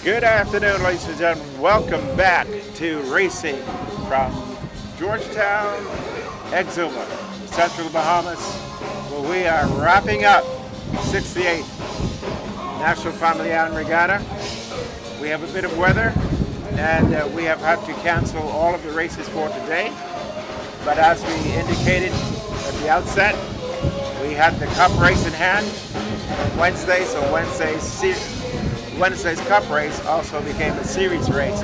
Good afternoon, ladies and gentlemen. Welcome back to racing from Georgetown, Exuma, central Bahamas, where we are wrapping up 68th National Family Island Regatta. We have a bit of weather, and we have had to cancel all of the races for today. But as we indicated at the outset, we had the Cup race in hand on Wednesday, so Wednesday's Cup race also became a series race.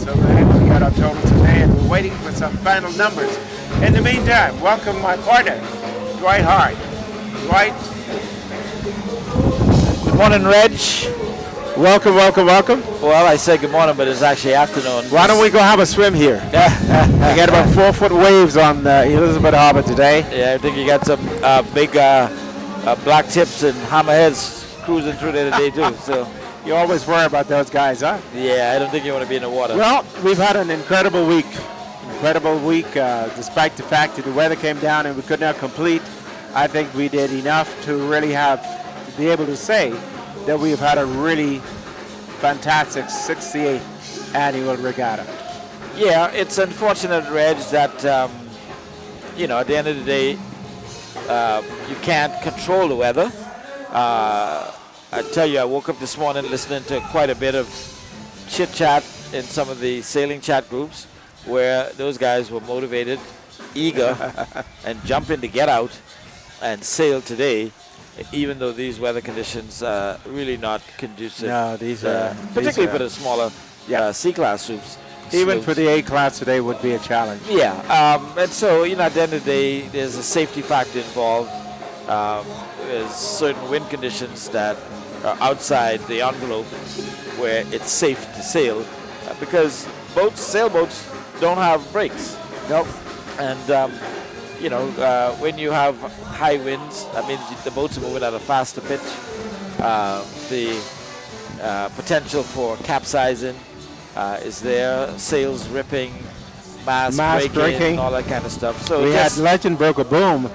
So we got our total today, and we're waiting for some final numbers. In the meantime, welcome my partner, Dwight Hart. Dwight. Good morning, Reg. Welcome. Well, I said good morning, but it's actually afternoon. Why don't we go have a swim here? We got about 4-foot waves on Elizabeth Harbor today. Yeah, I think you got some big black tips and hammerheads cruising through there today, too. So you always worry about those guys, huh? yeah, I don't think you want to be in the water. Well, we've had an incredible week. Despite the fact that the weather came down and we could not complete. I think we did enough to really be able to say that we've had a really fantastic 68th annual regatta. Yeah, it's unfortunate, Reg, that at the end of the day, you can't control the weather. I tell you, I woke up this morning listening to quite a bit of chit-chat in some of the sailing chat groups where those guys were motivated, eager, and jumping to get out and sail today, even though these weather conditions are really not conducive. No, particularly for the smaller C-class sloops. Even for the A-class today would be a challenge. Yeah, and so, at the end of the day, there's a safety factor involved. There's certain wind conditions that are outside the envelope where it's safe to sail because sailboats don't have brakes. Nope. And, when you have high winds, that means the boats are moving at a faster pitch. The potential for capsizing is there, sails ripping, mast breaking, and all that kind of stuff. So we had Legend broke a boom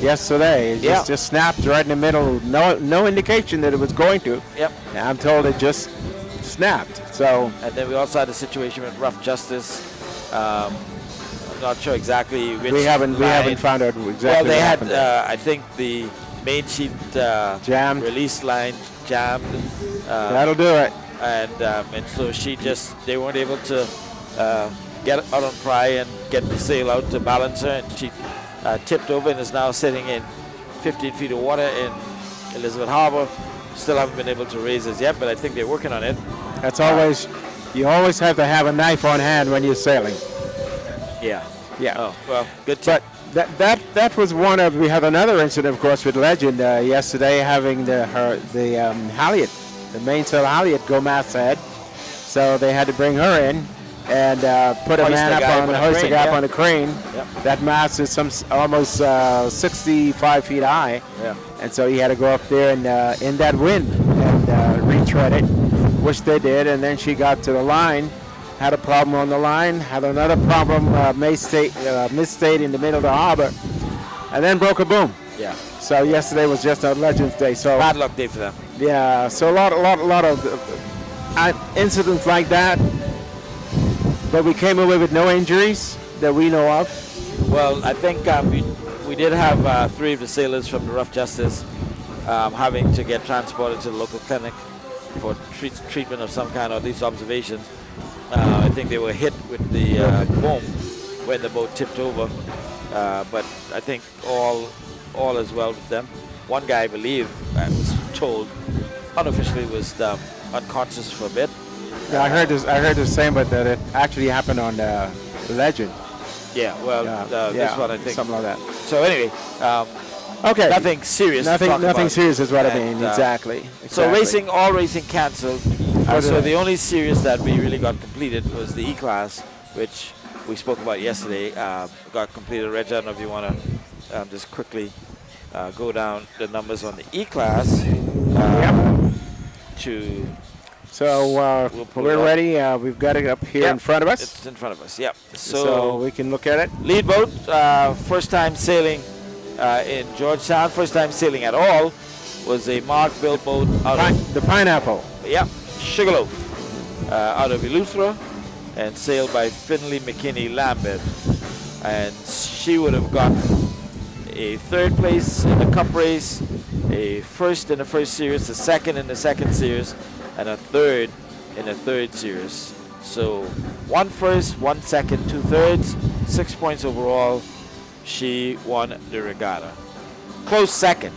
yesterday. It just snapped right in the middle. No indication that it was going to. Yep. And I'm told it just snapped. So. And then we also had a situation with Rough Justice. I'm not sure exactly which. We haven't found out exactly. Well, they what had. happened I think the main sheet jammed. Release line jammed. That'll do it. And so they weren't able to get out on pry and get the sail out to balance her, and she tipped over and is now sitting in 15 feet of water in Elizabeth Harbor. Still haven't been able to raise as yet, but I think they're working on it. That's always, you always have to have a knife on hand when you're sailing. Yeah. Oh, well, good tip. But that was one of, we had another incident, of course, with Legend yesterday, having the halyard, the mainsail halyard go masthead. So they had to bring her in and put a man up on the hoist on the crane. Yep. That mast is almost 65 feet high. Yeah. And so he had to go up there and in that wind and retread it, which they did. And then she got to the line, had a problem on the line, had another problem, misstate in the middle of the harbor, and then broke a boom. Yeah. So yesterday was just a Legends Day. So bad luck day for them. Yeah. So a lot of incidents like that. But we came away with no injuries that we know of. Well, I think we did have 3 of the sailors from the Rough Justice having to get transported to the local clinic for treatment of some kind, or at least observations. I think they were hit with the boom when the boat tipped over. But I think all is well with them. One guy, I believe, I was told unofficially was unconscious for a bit. Yeah, I heard the same, but that it actually happened on the Legend. Yeah, well, this one I think. Something like that. So anyway, okay. Nothing serious. Nothing serious is what I mean. Exactly. So all racing cancelled. So the only series that we really got completed was the E-Class, which we spoke about yesterday. Got completed. Reg, I don't know if you want to just quickly go down the numbers on the E-Class. So we're ready. We've got it up here in front of us. It's in front of us. Yep. So we can look at it. Lead boat, first time sailing in Georgetown, first time sailing at all, was a Mark built boat out of the Pineapple. Yep. Sugarloaf. out of Eleuthera and sailed by Finley McKinney Lambert. And she would have gotten a third place in the cup race, a first in the first series, a second in the second series, and a third in the third series. So 1 first, 1 second, 2 thirds, 6 points overall. She won the regatta. Close second,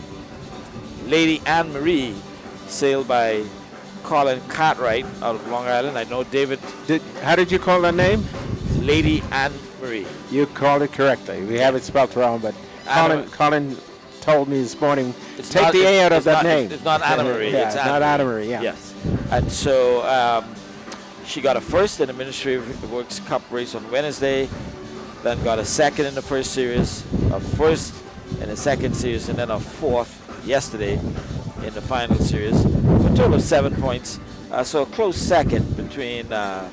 Lady Anne Marie, sailed by Colin Cartwright out of Long Island. I know David. How did you call that name? Lady Anne Marie. You called it correctly. We have it spelled wrong, but Colin told me this morning, take the A out of that name. It's not Anna Marie. Yeah, it's not Anna Marie, yeah. Yes. And so she got a first in the Ministry of Works Cup race on Wednesday, then got a second in the first series, a first in the second series, and then a fourth yesterday in the final series, for a total of 7 points. So a close second between her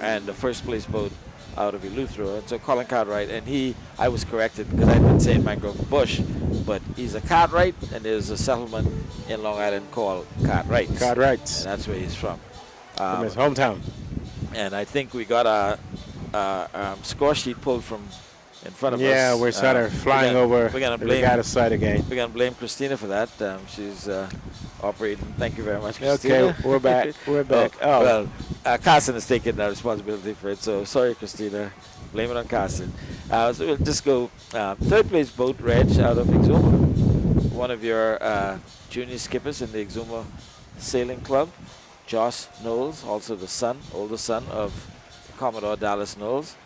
and the first place boat out of Eleuthera. And so Colin Cartwright, and I was corrected because I'd been saying Mangrove Bush, but he's a Cartwright, and there's a settlement in Long Island called Cartwrights. Cartwrights. And that's where he's from. From his hometown. And I think we got a score sheet pulled from in front of us. Yeah, we're sort of flying over the regatta side again. We're going to blame Christina for that. She's operating. Thank you very much, Christina. Okay, we're back. We're back. Well, Carson has taken responsibility for it, so sorry, Christina. Blame it on Carson. So we'll just go third place boat, Reg, out of Exuma. One of your junior skippers in the Exuma Sailing Club, Josh Knowles, also the older son of Commodore Dallas Knowles.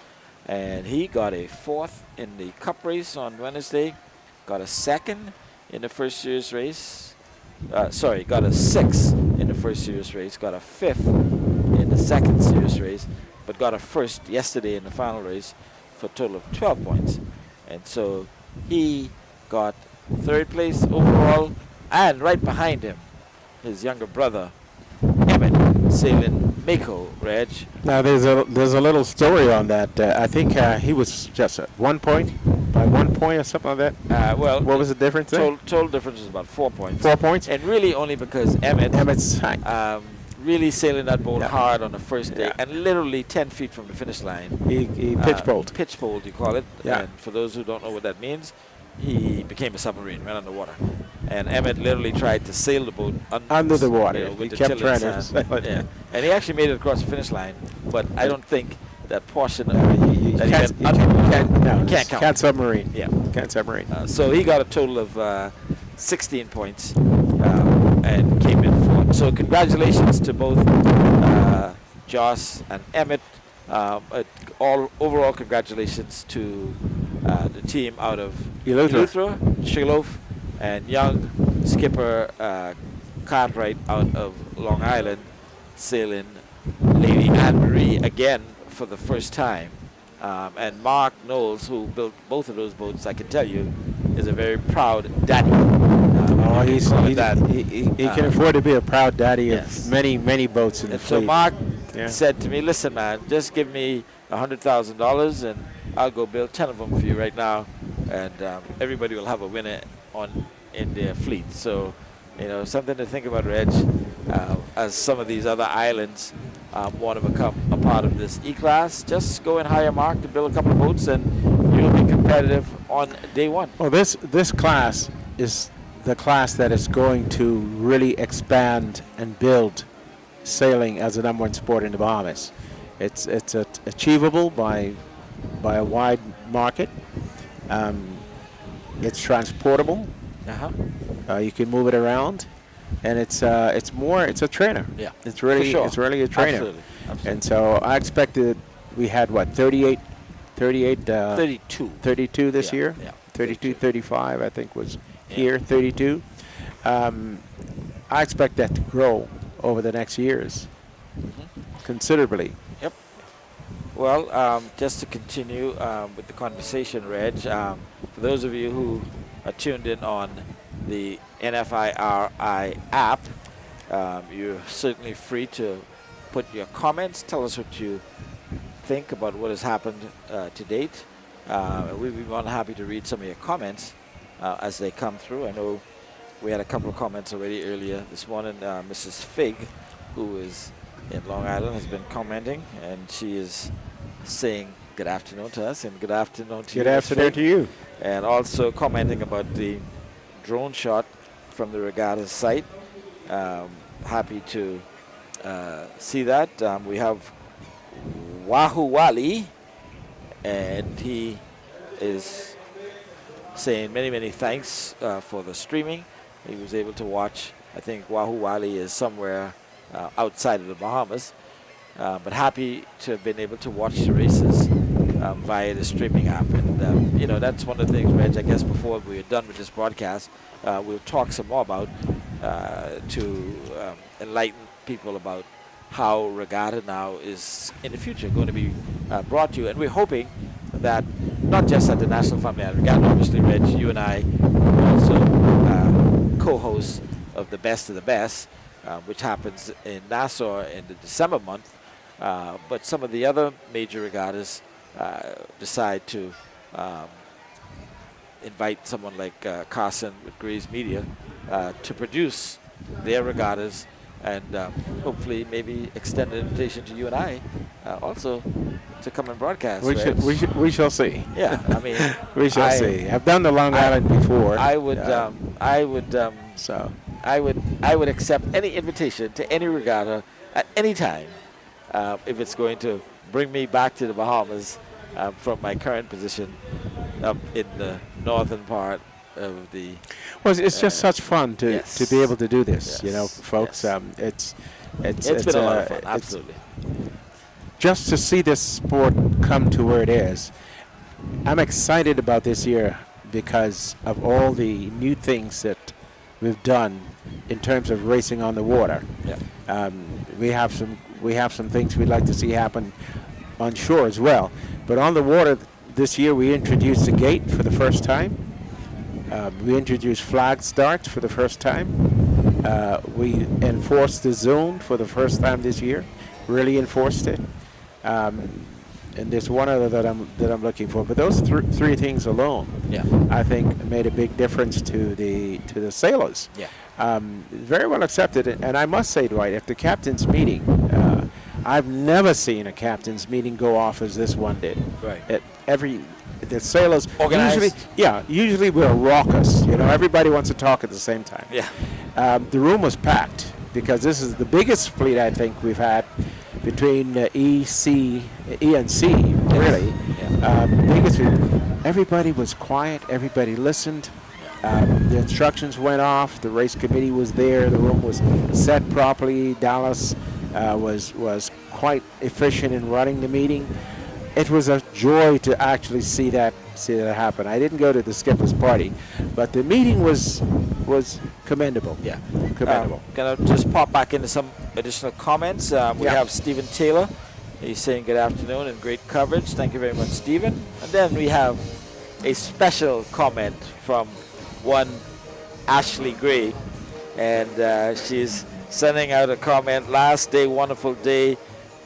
And he got a fourth in the cup race on Wednesday, got a second in the first series race. Got a sixth in the first series race, got a fifth in the second series race, but got a first yesterday in the final race for a total of 12 points. And so he got third place overall, and right behind him, his younger brother, Emmett, sailing Mako, Reg. Now there's a little story on that. I think he was just at 1 point, by 1 point or something like that. Well, what was the difference there? Total difference was about 4 points. 4 points? And really only because Emmett's really sailing that boat hard on the first day, and literally 10 feet from the finish line. He pitch-poled. Pitch-poled, you call it. Yeah. And for those who don't know what that means, he became a submarine, ran underwater. And Emmett literally tried to sail the boat under the water. You know, with he the kept trying to sail it. Yeah. And he actually made it across the finish line, but I don't think that portion of you can't submarine. Yeah. Can't submarine. So he got a total of 16 points and came in fourth. So congratulations to both Josh and Emmett. Overall congratulations to the team out of Eleuthera, Sugarloaf, and young skipper Cartwright out of Long Island, sailing Lady Anne Marie again for the first time. And Mark Knowles, who built both of those boats, I can tell you, is a very proud daddy. He can afford to be a proud daddy of many boats in the fleet. So Mark said to me, listen, man, just give me $100,000 and I'll go build 10 of them for you right now, and everybody will have a winner in their fleet. So, you know, something to think about, Reg, as some of these other islands want to become a part of this E-class. Just go and hire Mark to build a couple of boats, and you'll be competitive on day one. Well, this class is the class that is going to really expand and build sailing as a #1 sport in the Bahamas. It's achievable by a wide market. It's transportable. You can move it around, and it's a trainer. Yeah, it's really a trainer. Absolutely. And so I expected we had what 32 this year. Yeah. 32, 35 I think was here. 32. I expect that to grow over the next years considerably. Yep. Well, just to continue with the conversation, Reg, for those of you who are tuned in on the NFIRI app, you're certainly free to put your comments. Tell us what you think about what has happened to date. We'd be more than happy to read some of your comments as they come through. I know we had a couple of comments already earlier this morning. Mrs. Fig, who is in Long Island has been commenting, and she is saying good afternoon to us and good afternoon to you. Good afternoon to you. And also commenting about the drone shot from the Regatta site. Happy to see that. We have Wahoo Wali, and he is saying many, many thanks for the streaming. He was able to watch. I think Wahoo Wali is somewhere outside of the Bahamas, but happy to have been able to watch the races via the streaming app. And, you know, that's one of the things, Reg, I guess before we're done with this broadcast, we'll talk some more about to enlighten people about how Regatta now is in the future going to be brought to you. And we're hoping that not just at the National Family Island Regatta, obviously, Reg, you and I are also co-hosts of the Best of the Best, which happens in Nassau in the December month. But some of the other major regattas decide to invite someone like Carson with Gray's Media to produce their regattas, and hopefully maybe extend an invitation to you and I also to come and broadcast. We shall see. Yeah, I mean, we shall see. I've done the Long Island before. I would accept any invitation to any regatta at any time if it's going to bring me back to the Bahamas from my current position up in the northern part of the. Well, it's just such fun to be able to do this, Yes. you know, folks. Yes. It's been a lot of fun, absolutely. Just to see this sport come to where it is, I'm excited about this year because of all the new things that we've done in terms of racing on the water. Yeah. We have some things we'd like to see happen on shore as well, but on the water this year we introduced the gate for the first time. We introduced flag starts for the first time. We enforced the zone for the first time this year. Really enforced it. And there's one other that I'm looking for. But those three things alone, I think, made a big difference to the sailors. Yeah. Very well accepted. And I must say, Dwight, at the captain's meeting, I've never seen a captain's meeting go off as this one did. Right. The sailors organized. Usually we're raucous. You know, everybody wants to talk at the same time. Yeah. The room was packed because this is the biggest fleet I think we've had between E and C, really. Yeah. Biggest fleet. Everybody was quiet. Everybody listened. The instructions went off. The race committee was there. The room was set properly. Dallas was quite efficient in running the meeting. It was a joy to actually see that happen. I didn't go to the skipper's party, but the meeting was commendable. Yeah. Commendable. Gonna just pop back into some additional comments. We have Stephen Taylor. He's saying good afternoon and great coverage. Thank you very much, Stephen. And then we have a special comment from one Ashley Gray, and she's sending out a comment. Last day, wonderful day.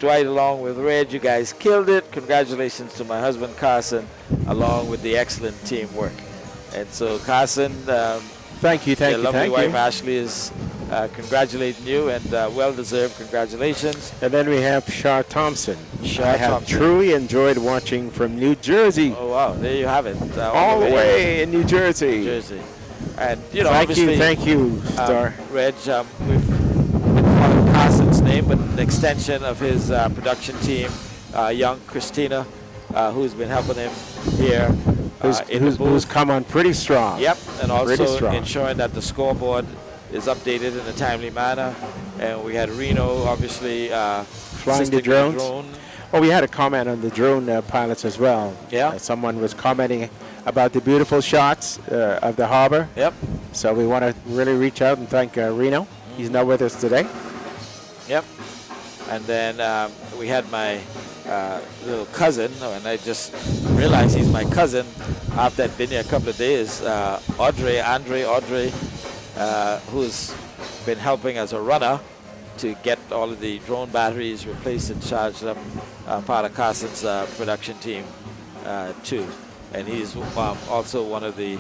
Dwight along with Red, you guys killed it. Congratulations to my husband Carson, along with the excellent teamwork. And so Carson, thank you. Your lovely wife Ashley is congratulating you, and well-deserved congratulations. And then we have Shar Thompson. Shar I have Thompson. truly enjoyed watching from New Jersey. Oh wow, there you have it. All the way in New Jersey. New Jersey. And you know, obviously, thank you, Star. Reg, we've been calling Carson's name, but an extension of his production team, young Christina, who's been helping him here. Who's come on pretty strong. Yep, and also ensuring that the scoreboard is updated in a timely manner. And we had Reno, obviously, flying the drones. Well, we had a comment on the drone pilots as well. Yeah. Someone was commenting about the beautiful shots of the harbor. Yep. So we want to really reach out and thank Reno. He's not with us today. Yep. And then we had my little cousin, and I just realized he's my cousin after I'd been here a couple of days, Andre, who's been helping as a runner to get all of the drone batteries replaced and charged up, part of Carson's production team too. And he's also one of the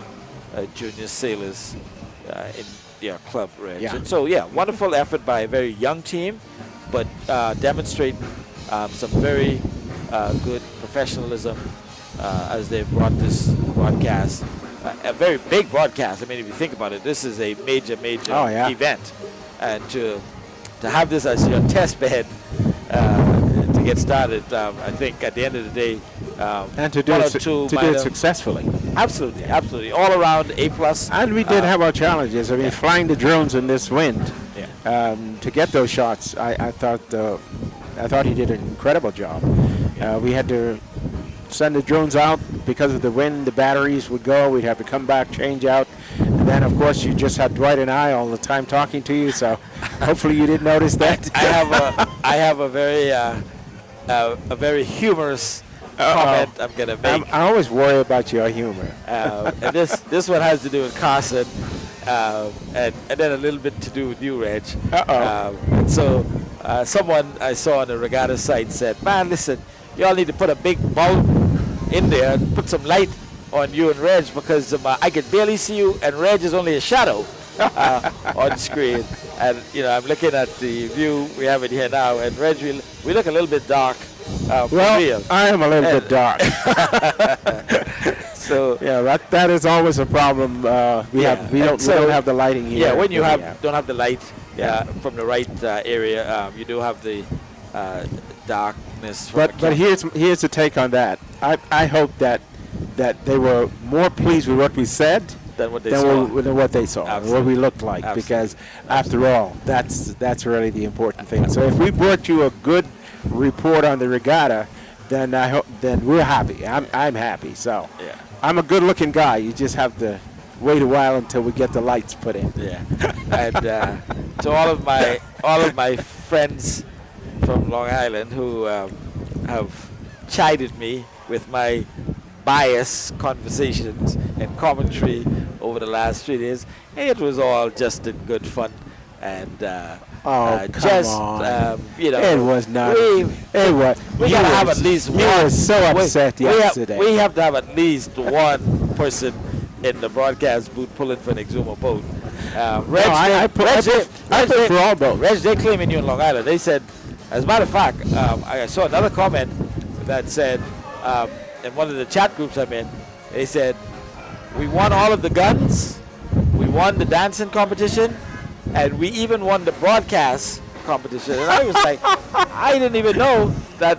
junior sailors in your club, Reg. Yeah. And so, yeah, wonderful effort by a very young team, but demonstrate some very good professionalism as they brought this broadcast. A very big broadcast. I mean, if you think about it, this is a major event, and to have this as your test bed to get started, I think at the end of the day, and to do it successfully. Absolutely, all around A plus. And we did have our challenges. I mean, flying the drones in this wind to get those shots. I thought he did an incredible job. We had to send the drones out because of the wind. The batteries would go. We'd have to come back, change out, and then of course you just had Dwight and I all the time talking to you. So hopefully you didn't notice that. I have a very humorous comment I'm gonna make. I always worry about your humor. And this one has to do with Carson, and then a little bit to do with you, Reg. So someone I saw on the Regatta site said, "Man, listen, you all need to put a big bulb in there and put some light on you and Reg, because I can barely see you, and Reg is only a shadow on screen." And I'm looking at the view we have it here now, and Reg, we look a little bit dark. Well, real. I am a little bit dark. So that is always a problem. We don't have the lighting here. Yeah, when you don't have the light from the right area, you do have the darkness. But here's the take on that. I hope that they were more pleased with what we said than what they saw, and what we looked like. Absolutely. Because after all, that's really the important thing. So if we brought you a good report on the regatta, then we're happy. I'm happy. So I'm a good-looking guy. You just have to wait a while until we get the lights put in. Yeah. And to all of my friends from Long Island who have chided me with my bias conversations and commentary over the last 3 days, it was all just in good fun. And come on. It was not. We gotta have at least one. You were so upset yesterday. We have to have at least one person in the broadcast booth pulling for an exuma boat. I put for all boats. Reg, they claiming you in Long Island. They said, as a matter of fact, I saw another comment that said, in one of the chat groups I'm in, they said, we won all of the guns, we won the dancing competition, and we even won the broadcast competition. And I was like, I didn't even know that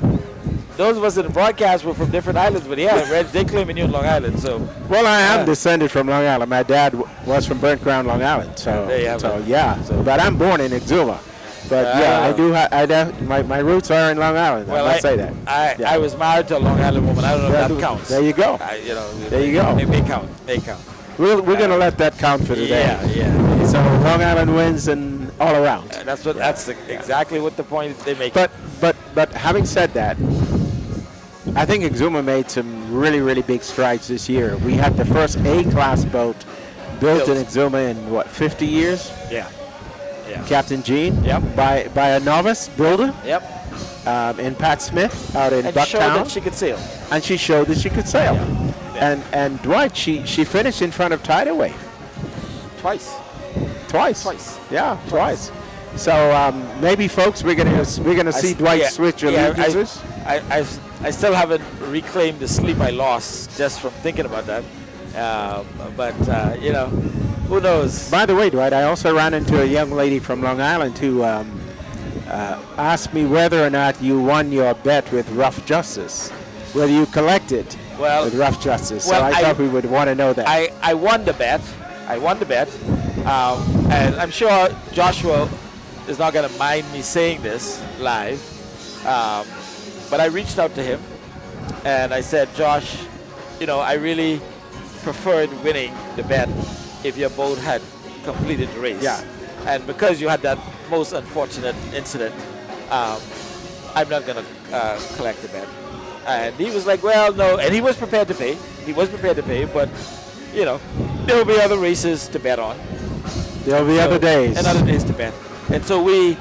those of us in the broadcast were from different islands. But Reg, they claiming you in Long Island. So well, I am descended from Long Island. My dad was from Burnt Ground, Long Island. So but I'm born in Exuma. But I do. My roots are in Long Island. Well, I must say that. I was married to a Long Island woman. I don't know if that counts. There you go. There you go. It may count. We're going to let that count for today. Yeah. So Long Island wins and all around. That's exactly what the point they make. But having said that, I think Exuma made some really, really big strides this year. We had the first A-class boat built in Exuma in 50 years? Yeah. Captain Gene. Yep. By a novice builder. Yep. And Pat Smith out in Bucktown. And showed that she could sail. And she showed that she could sail. Yeah. And Dwight, she finished in front of Tidal Wave. Twice. Yeah, twice. So maybe, folks, we're gonna see Dwight switch allegiances. I still haven't reclaimed the sleep I lost just from thinking about that. But who knows? By the way, Dwight, I also ran into a young lady from Long Island who asked me whether or not you won your bet with Rough Justice, whether you collected with Rough Justice. So I thought we would want to know that. I won the bet. And I'm sure Joshua is not going to mind me saying this live. But I reached out to him and I said, Josh, I really preferred winning the bet if your boat had completed the race. Yeah. And because you had that most unfortunate incident, I'm not going to collect the bet. And he was like, well, no. And he was prepared to pay. But, there will be other races to bet on. There'll be other days. And other days to bet. And so we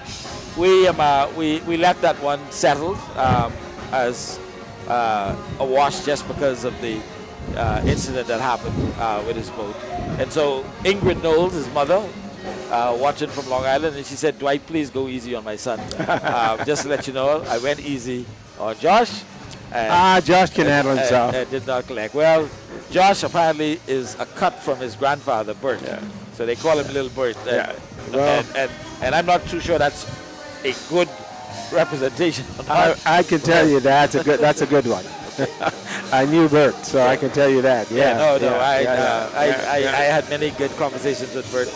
left that one settled as a wash just because of the incident that happened with his boat. And so Ingrid Knowles, his mother, watching from Long Island, and she said, Dwight, please go easy on my son. Just to let you know, I went easy on Josh. Josh can handle himself. And did not collect. Well, Josh apparently is a cut from his grandfather, Bert. Yeah. So they call him Little Bert. Well, and I'm not too sure that's a good representation. I can tell you that's a good one. I knew Bert, so I can tell you that. I had many good conversations with Bert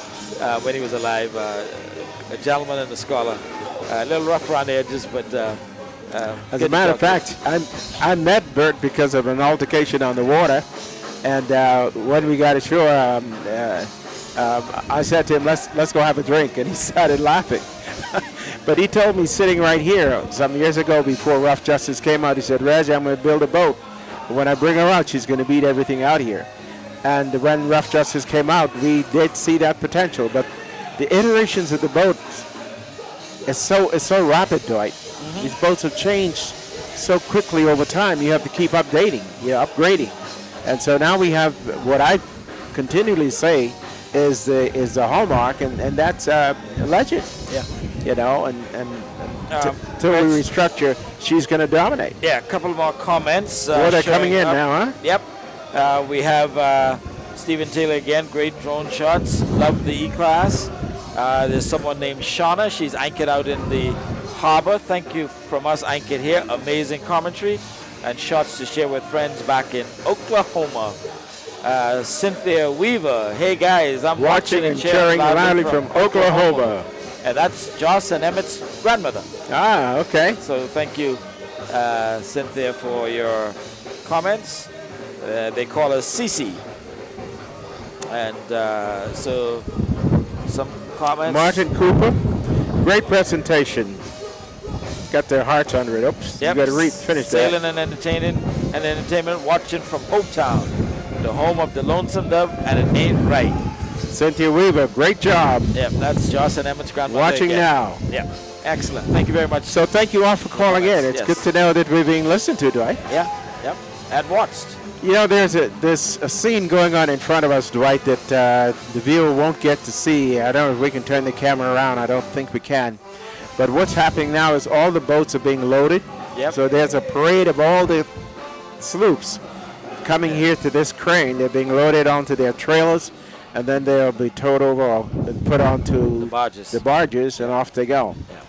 when he was alive. A gentleman and a scholar. A little rough around the edges, but as a matter of fact, I met Bert because of an altercation on the water, and when we got ashore, I said to him, "Let's go have a drink," and he started laughing. But he told me sitting right here some years ago before Rough Justice came out, he said, "Reg, I'm going to build a boat. When I bring her out, she's going to beat everything out here." And when Rough Justice came out, we did see that potential. But the iterations of the boat is so rapid, Dwight. Mm-hmm. These boats have changed so quickly over time. You have to keep updating, upgrading. And so now we have what I continually say is the hallmark, and that's a legend. Yeah. Until we restructure, she's going to dominate. Yeah, a couple more comments. They're coming in now, huh? Yep. We have Stephen Taylor again, great drone shots. Love the E-Class. There's someone named Shauna. She's anchored out in the harbor. Thank you from us anchored here. Amazing commentary and shots to share with friends back in Oklahoma. Cynthia Weaver. Hey guys, I'm watching and sharing loudly from Oklahoma. And that's Joss and Emmett's grandmother. Okay. So thank you, Cynthia, for your comments. They call us Cece. And so some comments. Martin Cooper, great presentation. Got their hearts under it. Oops, yep. You got to finish that. Sailing and entertainment, watching from Hopetown, the home of the Lonesome Dove, and it ain't right. Cynthia Weaver, great job. Yep, that's Joss and Emmett's grandmother. Watching again. now. Yep, excellent. Thank you very much. So thank you all for calling in. It's good to know that we're being listened to, Dwight. Yeah, yep, and watched. There's a scene going on in front of us, Dwight, that the viewer won't get to see. I don't know if we can turn the camera around. I don't think we can. But what's happening now is all the boats are being loaded. Yep. So there's a parade of all the sloops coming here to this crane. They're being loaded onto their trailers, and then they'll be towed over and put onto the barges, and off they go. Yeah.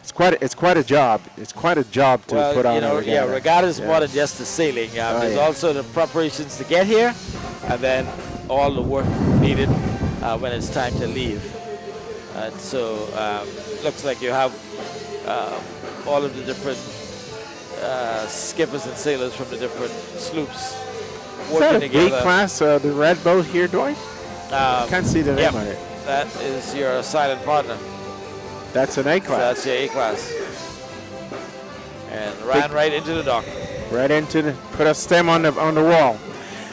It's quite a job. It's quite a job to put on a regatta. Yeah, regatta is more than just the sailing. There's also the preparations to get here, and then all the work needed when it's time to leave. So looks like you have all of the different skippers and sailors from the different sloops working together. Is that a B-class, the red boat here, Dwight? I can't see the name on it. That is your silent partner. That's an A-class. So that's your A-class. And ran right into the dock. Right put a stem on the wall.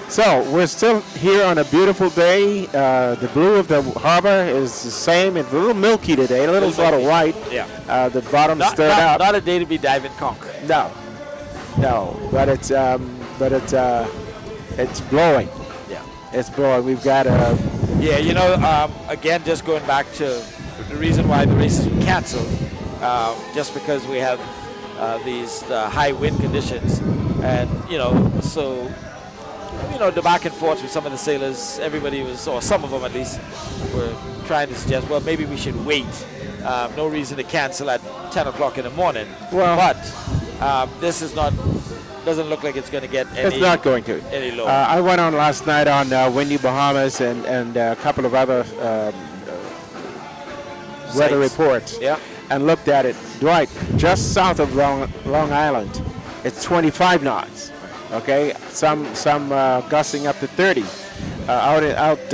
So we're still here on a beautiful day. The blue of the harbor is the same. It's a little milky today, a little sort of white. Yeah. The bottom stirred out. Not a day to be diving conch. No, but it's blowing. Yeah. It's blowing. We've got again, just going back to the reason why the races were canceled, just because we have these high wind conditions, and the back and forth with some of the sailors, everybody was, or some of them at least, were trying to suggest, well, maybe we should wait. No reason to cancel at 10 o'clock in the morning. Well, but this doesn't look like it's going to get any. It's not going to. Any lower. I went on last night on windy Bahamas and a couple of other weather reports. Yeah. And looked at it. Dwight, just south of Long Island, it's 25 knots. Okay, some gusting up to 30, out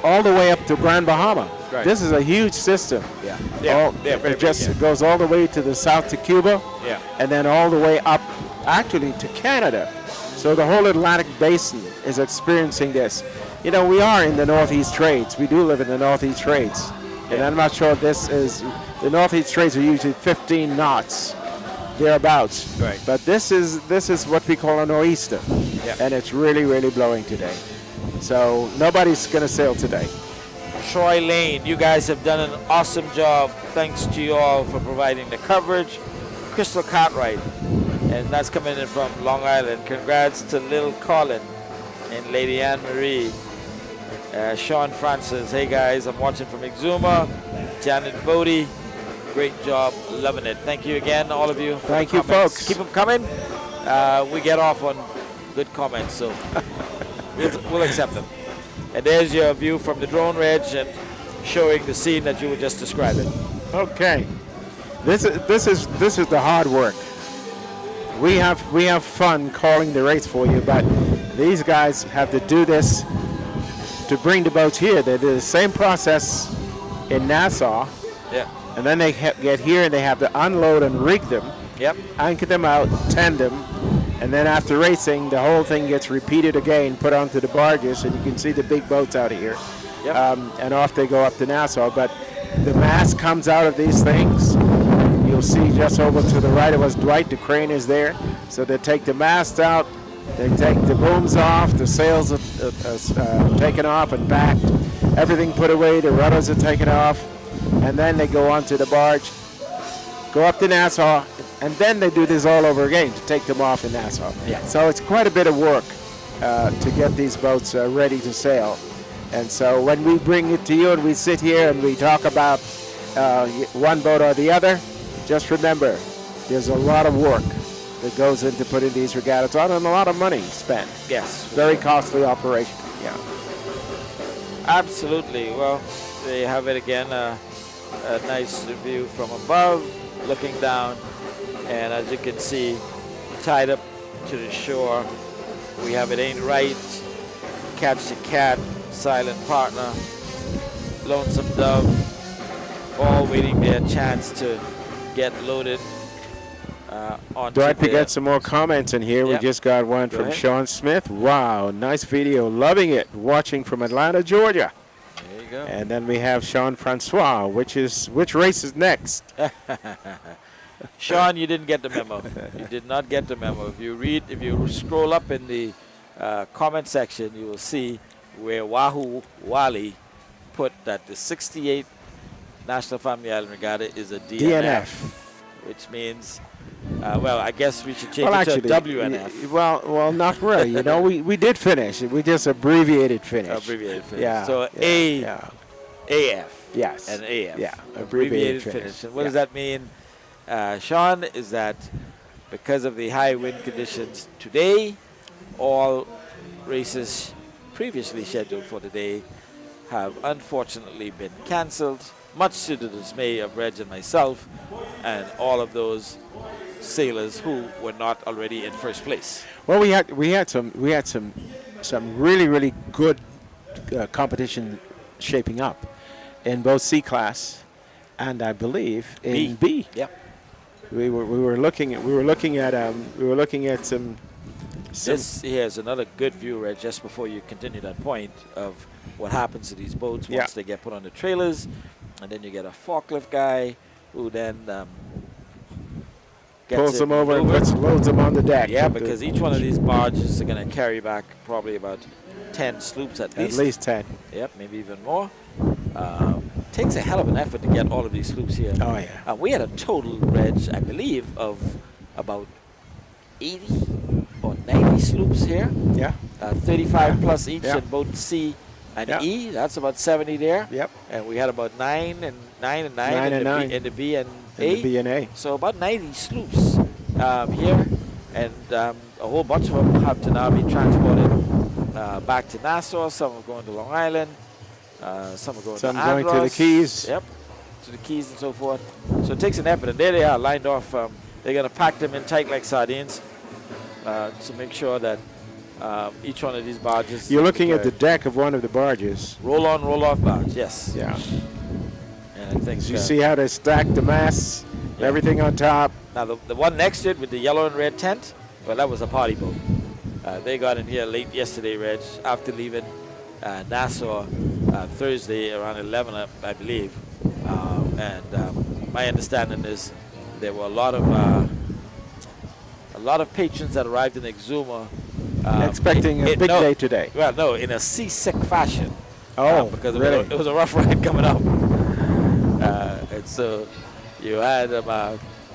all the way up to Grand Bahama. Right. This is a huge system. Yeah. It goes all the way to the south to Cuba. Yeah. And then all the way up, actually, to Canada. So the whole Atlantic Basin is experiencing this. We are in the Northeast Trades. We do live in the Northeast Trades, and I'm not sure this is. The Northeast Trades are usually 15 knots. Thereabouts. Right. But this is what we call a nor'easter. Yep. And it's really, really blowing today. So nobody's going to sail today. Troy Lane. You guys have done an awesome job. Thanks to you all for providing the coverage. Crystal Cartwright, and that's coming in from Long Island. Congrats to Lil Colin and Lady Anne Marie. Sean Francis, hey guys, I'm watching from Exuma. Janet Bodie, great job, loving it. Thank you again, all of you. Thank you, folks. Keep them coming. We get off on good comments, so we'll accept them. And there's your view from the drone, Reg, and showing the scene that you were just describing. Okay, this is the hard work. We have fun calling the race for you, but these guys have to do this to bring the boats here. They do the same process in Nassau, Yeah. and then they get here and they have to unload and rig them, Yep. anchor them out, tend them, and then after racing, the whole thing gets repeated again, put onto the barges, and you can see the big boats out of here. Yep. And off they go up to Nassau. But the mast comes out of these things. You'll see just over to the right of us, Dwight, the crane is there. So they take the mast out, they take the booms off, the sails are taken off and packed, everything put away, the rudders are taken off, and then they go onto the barge, go up to Nassau, and then they do this all over again to take them off in Nassau. Yeah. So it's quite a bit of work to get these boats ready to sail. And so when we bring it to you and we sit here and we talk about one boat or the other, just remember, there's a lot of work that goes into putting these regattas on and a lot of money spent. Yes. Very costly operation. Yeah. Absolutely. Well, there you have it again. A nice view from above, looking down, and as you can see, tied up to the shore, we have It Ain't Right, Catch the Cat, Silent Partner, Lonesome Dove, all waiting their chance to get loaded onto Do I have to their- get some more comments in here? Yep. We just got one Go from ahead. Sean Smith. Wow, nice video. Loving it. Watching from Atlanta, Georgia. There you go. And then we have Sean Francois. Which race is next? Sean, you didn't get the memo. You did not get the memo. If you scroll up in the comment section, you will see where Wahoo Wally put that the 68 National Family Island Regatta is a DNF. Which means, well, I guess we should change it to WNF. Well, not really. You know, we did finish. We just abbreviated finish. Abbreviated finish. Yeah. So yeah. AF. Yes. And AF. Yeah. Abbreviated finish. And what does that mean, Sean? Is that because of the high wind conditions today, all races previously scheduled for today have unfortunately been cancelled, much to the dismay of Reg and myself and all of those sailors who were not already in first place. Well, we had some really good competition shaping up in both C class and I believe in B. Yep. We were looking at some. This here is another good view, Reg, just before you continue that point of what happens to these boats once they get put on the trailers, and then you get a forklift guy who then pulls them over and loads them on the deck. Yeah, because each one of these barges are going to carry back probably about 10 sloops at least. At least 10. Yep, maybe even more. Takes a hell of an effort to get all of these sloops here. Oh, yeah. We had a total, Reg, I believe, of about 80 or 90 sloops here. Yeah. 35 plus each in both C and E. That's about 70 there. Yep. And we had about 9 and 9 and 9 9 in and the 9. B, in the B and In A. the B and A. So about 90 sloops here, and a whole bunch of them have to now be transported back to Nassau. Some are going to Long Island. Some are going to going to the Andros. Keys. Yep, to the Keys and so forth. So it takes an effort, and there they are lined off. They're going to pack them in tight like sardines to make sure that each one of these barges. You're looking at the deck of one of the barges. Roll on, roll off barge. Yes. Yeah. And I think You see how they stack the masts, everything on top. now the one next to it with the yellow and red tent, well, that was a party boat. They got in here late yesterday, Reg, after leaving Nassau Thursday around 11, I believe. And my understanding is there were a lot of patrons that arrived in Exuma Expecting a big day today. Well, no, in a seasick fashion. Oh, because really? it was a rough ride coming up. And so you had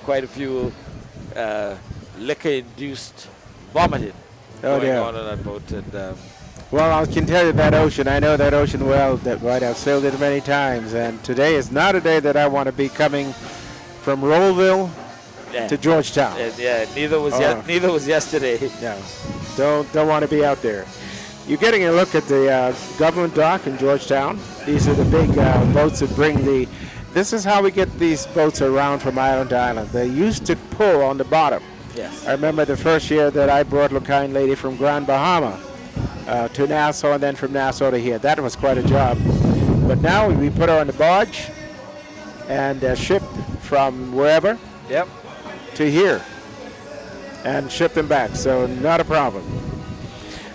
quite a few liquor-induced vomiting going on that boat. And well, I can tell you that ocean. I know that ocean well. I've sailed it many times, and today is not a day that I want to be coming from Rollville to Georgetown. Neither was yesterday. No, don't want to be out there. You're getting a look at the government dock in Georgetown. These are the big boats that bring the. This is how we get these boats around from island to island. They used to pull on the bottom. Yes. I remember the first year that I brought a kind lady from Grand Bahama to Nassau, and then from Nassau to here. That was quite a job. But now we put her on the barge and ship from wherever to here and ship them back. So not a problem.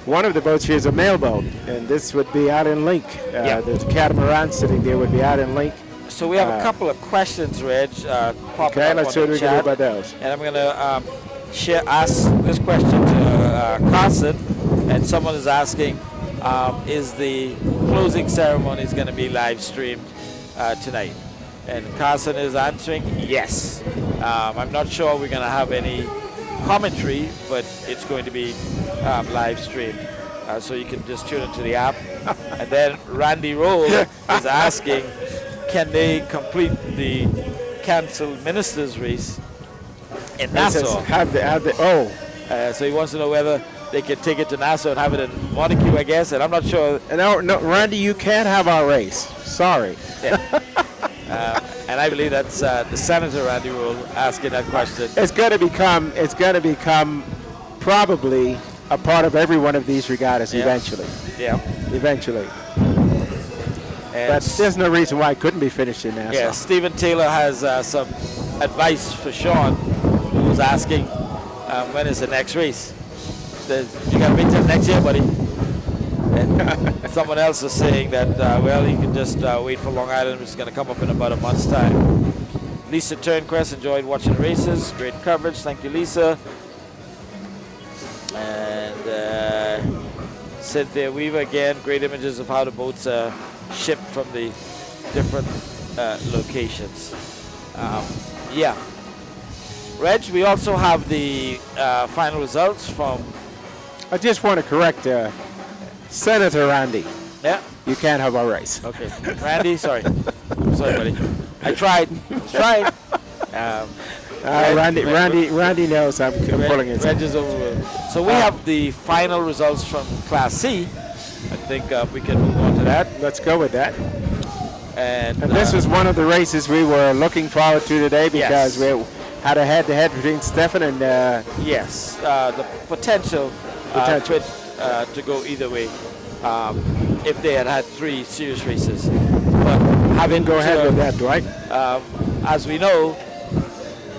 One of the boats here is a mail boat, and this would be out in Link. There's a catamaran sitting there, would be out in Link. So we have a couple of questions, Reg. Okay, let's see what we can do about those. And I'm going to ask this question to Carson, and someone is asking, is the closing ceremony going to be live streamed tonight? And Carson is answering yes. I'm not sure we're going to have any commentary, but it's going to be live streamed. So you can just tune into the app. And then Randy Roll is asking, can they complete the canceled ministers race in Nassau? So he wants to know whether they can take it to Nassau and have it in Montague, I guess. And I'm not sure. No, Randy, you can't have our race. Sorry. And I believe that's the Senator Randy Rule asking that question. It's going to become probably a part of every one of these regattas eventually. Yeah. Eventually. And but there's no reason why it couldn't be finished in Nassau. Yeah, Stephen Taylor has some advice for Sean, who was asking when is the next race. You got to wait till next year, buddy. And someone else is saying that, you can just wait for Long Island, which is going to come up in about a month's time. Lisa Turnquest enjoyed watching the races. Great coverage. Thank you, Lisa. And Cynthia Weaver, again, great images of how the boats are shipped from the different locations. Reg, we also have the final results from... I just want to correct Senator Randy. Yeah. You can't have our race. Okay. Randy, sorry. Sorry, buddy. I tried. Randy knows I'm pulling it. Reg is over. So we have the final results from Class C. I think we can move on to that. Let's go with that. And this was one of the races we were looking forward to today because we had a head-to-head between Stefan and... the potential to go either way if they had 3 serious races. But go ahead with that, Dwight. As we know,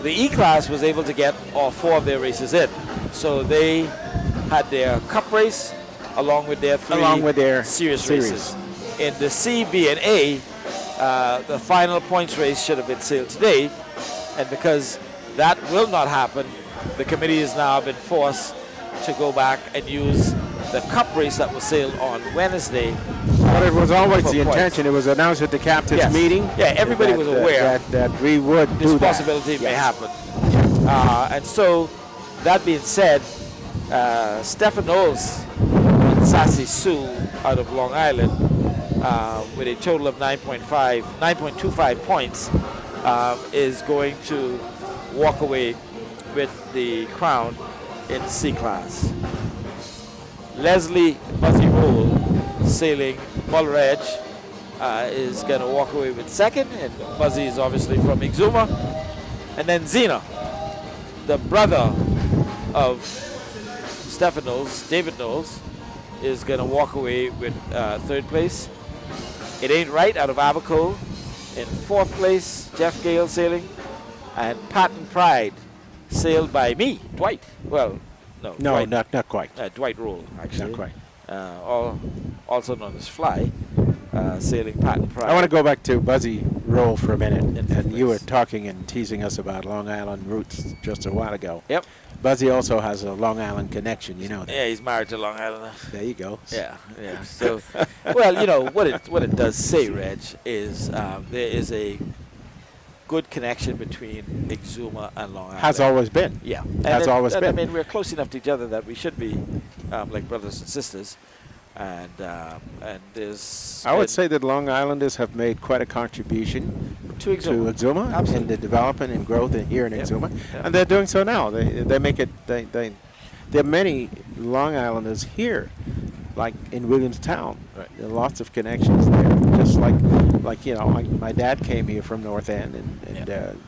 the E-Class was able to get all 4 of their races in. So they had their cup race along with their 3 serious races. In the C, B, and A, the final points race should have been sailed today. And because that will not happen, the committee has now been forced to go back and use the cup race that was sailed on Wednesday. But it was always the intention. It was announced at the captain's meeting. Yeah, everybody was aware that we would do this possibility may happen. And so, that being said, Stefan Knowles and Sassy Sue out of Long Island with a total of 9.25 points is going to walk away with the crown in C-Class. Leslie Buzzy Roll, sailing Muller Edge, is going to walk away with second, and Buzzy is obviously from Exuma. And then Zena, the brother of Stefan Knowles, David Knowles, is going to walk away with third place. It Ain't Right out of Abaco in fourth place, Jeff Gale sailing, and Patent Pride sailed by me, Dwight. Well, no, Dwight, not quite. Dwight Roll, actually. Not quite. Also known as Fly, sailing Patent Pride. I want to go back to Buzzy Roll for a minute. And you were talking and teasing us about Long Island routes just a while ago. Yep. Buzzy also has a Long Island connection, you know that. Yeah, he's married to Long Island. There you go. Yeah, yeah. So, well, you know what it does say, Reg, is there is a good connection between Exuma and Long Island. Has always been. Yeah, Has always I been. mean, we're close enough to each other that we should be like brothers and sisters, and there's. I would say that Long Islanders have made quite a contribution to Exuma. in Absolutely. the development and growth here in Yep. Exuma, Yep. and they're doing so now. They make it. There are many Long Islanders here, like in Williamstown. Right. There are lots of connections there. Just like you know, my dad came here from North End, and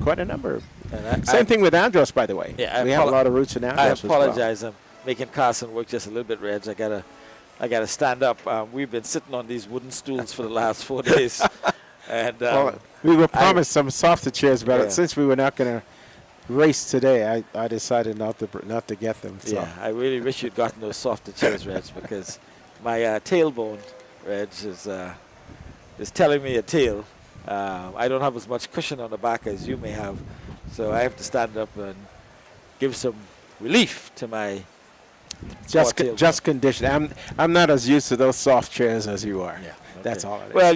quite a number. And Same thing with Andros, by the way. Yeah, we have a lot of roots in Andros I as well. apologize. I'm making Carson work just a little bit, Reg. I gotta stand up. We've been sitting on these wooden stools for the last 4 days, and Well, we were promised some softer chairs, but Yeah. since we were not going to race today, I decided not to get them. So. yeah, I really wish you'd gotten those softer chairs, Reg, because my tailbone, Reg, is telling me a tale. I don't have as much cushion on the back as you may have, so I have to stand up and give some relief to my tailbone. Just condition. I'm not as used to those soft chairs as you are. Yeah, That's okay. all it is. Well,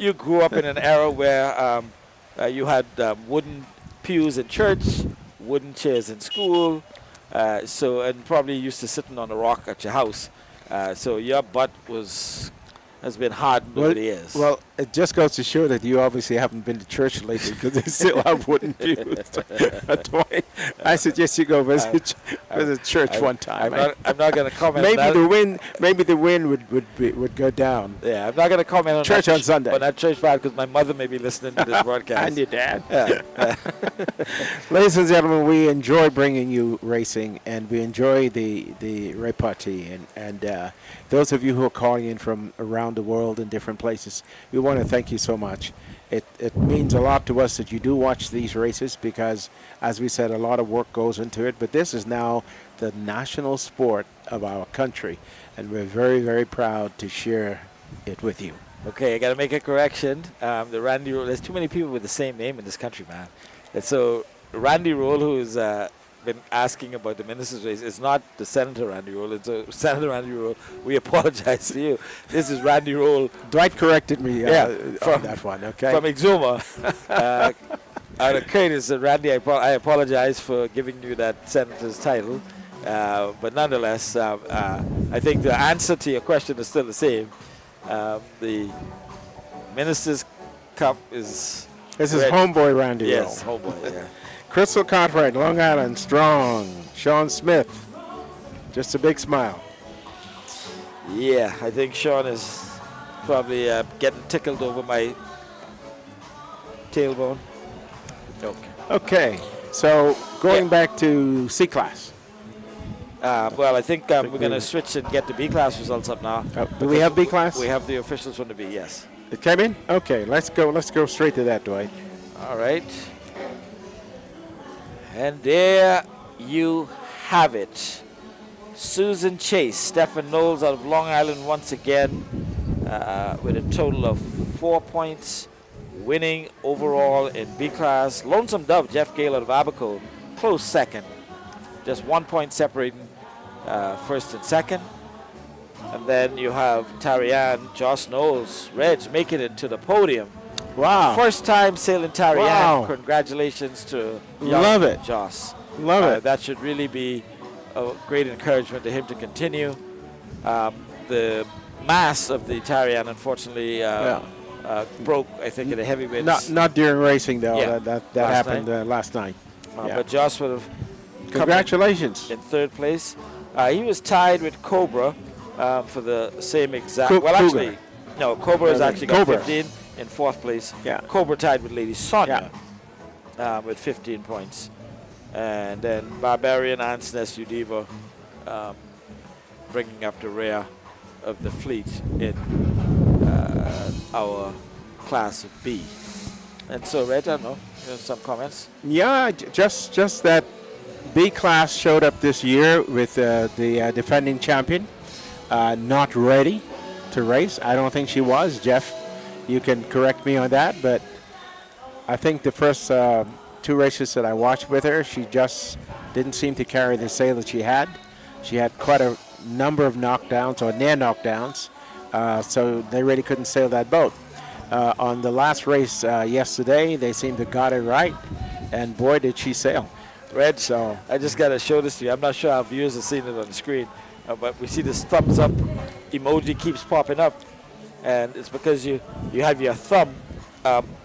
you grew up in an era where you had wooden pews in church, wooden chairs in school, and probably used to sitting on a rock at your house. So your butt has been hardened over the years. Well, it just goes to show that you obviously haven't been to church lately because they still have wooden pews. Dwight, I suggest you go visit church one time. I'm not going to comment. on that. Maybe the wind would go down. Yeah, I'm not going to comment on Church that on Sunday. on that church part because my mother may be listening to this broadcast. And your dad. Yeah. Ladies and gentlemen, we enjoy bringing you racing, and we enjoy the repartee. And those of you who are calling in from around the world in different places, we want to thank you so much. It means a lot to us that you do watch these races because, as we said, a lot of work goes into it. But this is now the national sport of our country, and we're very, very proud to share it with you. Okay, I got to make a correction. The Randy Roll, there's too many people with the same name in this country, man. And so Randy Roll, who's been asking about the minister's race, is not the Senator Randy Roll. It's Senator Randy Roll. We apologize to you. This is Randy Roll. Dwight corrected me from on that one, okay? From Exuma. Out of courtesy, Randy, I apologize for giving you that senator's title. But nonetheless, I think the answer to your question is still the same. The Minister's Cup is... This is homeboy Randy Roll. Yes, homeboy, yeah. Crystal Cartwright, Long Island, strong. Sean Smith, just a big smile. Yeah, I think Sean is probably getting tickled over my tailbone. Okay. Okay, so going back to C class. Well, I think we're going to switch and get the B class results up now. Do we have B class? We have the officials from the B, yes. It came in? Okay, let's go straight to that, Dwight. All right. And there you have it. Susan Chase, Stephen Knowles out of Long Island once again with a total of 4 points, winning overall in B class. Lonesome Dove, Jeff Gale out of Abaco, close second. Just 1 point separating first and second. And then you have Tarian, Josh Knowles, Reg making it to the podium. Wow. First time sailing Tarian. Wow. Congratulations to Love it. Josh. Love it. That should really be a great encouragement to him to continue. The mass of the Tarian, unfortunately, broke, I think, in the heavyweights. Not during racing, though. Yeah. That Last happened last night. Yeah. But Josh would have Congratulations. in third place. He was tied with Cobra for the same exact. Cougar. Actually, no. Cobra has actually got Cobra. 15 in fourth place. Yeah. Cobra tied with Lady Sonia with 15 points, and then Barbarian and Snes Udiva bringing up the rear of the fleet in our class of B. And so, Red, I don't know, some comments. Yeah, just that B class showed up this year with the defending champion not ready to race. I don't think she was. Jeff, you can correct me on that, but I think the first 2 races that I watched with her, she just didn't seem to carry the sail that she had. She had quite a number of knockdowns or near knockdowns, so they really couldn't sail that boat. On the last race yesterday, they seemed to got it right, and boy, did she sail. Reg, so I just got to show this to you. I'm not sure our viewers have seen it on the screen, but we see this thumbs up emoji keeps popping up, and it's because you have your thumb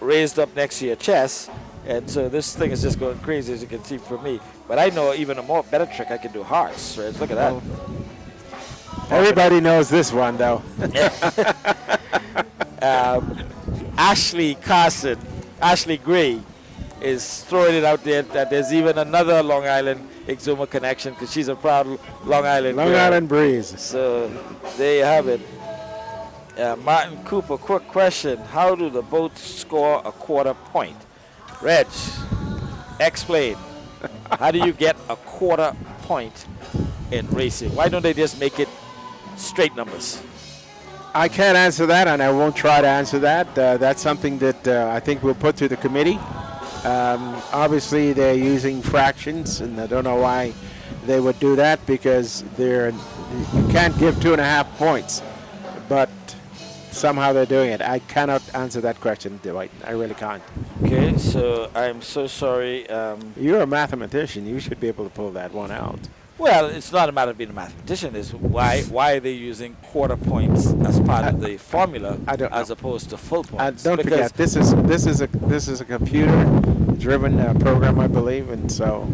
raised up next to your chest, and so this thing is just going crazy, as you can see from me. But I know even a better trick. I can do hearts. Reg, look at that. Everybody knows this one, though. Ashley Carson, Ashley Gray, is throwing it out there that there's even another Long Island exuma connection, because she's a proud Long Island Long girl. Island breeze. So there you have it. Martin Cooper, quick question. How do the boats score a quarter point? Reg, explain. How do you get a quarter point in racing? Why don't they just make it straight numbers? I can't answer that, and I won't try to answer that. That's something that I think we'll put to the committee. Obviously, they're using fractions, and I don't know why they would do that, because you can't give 2.5 points, but somehow they're doing it. I cannot answer that question, Dwight. I really can't. Okay, so I'm so sorry. You're a mathematician. You should be able to pull that one out. Well, it's not a matter of being a mathematician. It's why are they using quarter points as part of the formula as opposed to full points? Don't forget, this is a computer-driven program, I believe, and so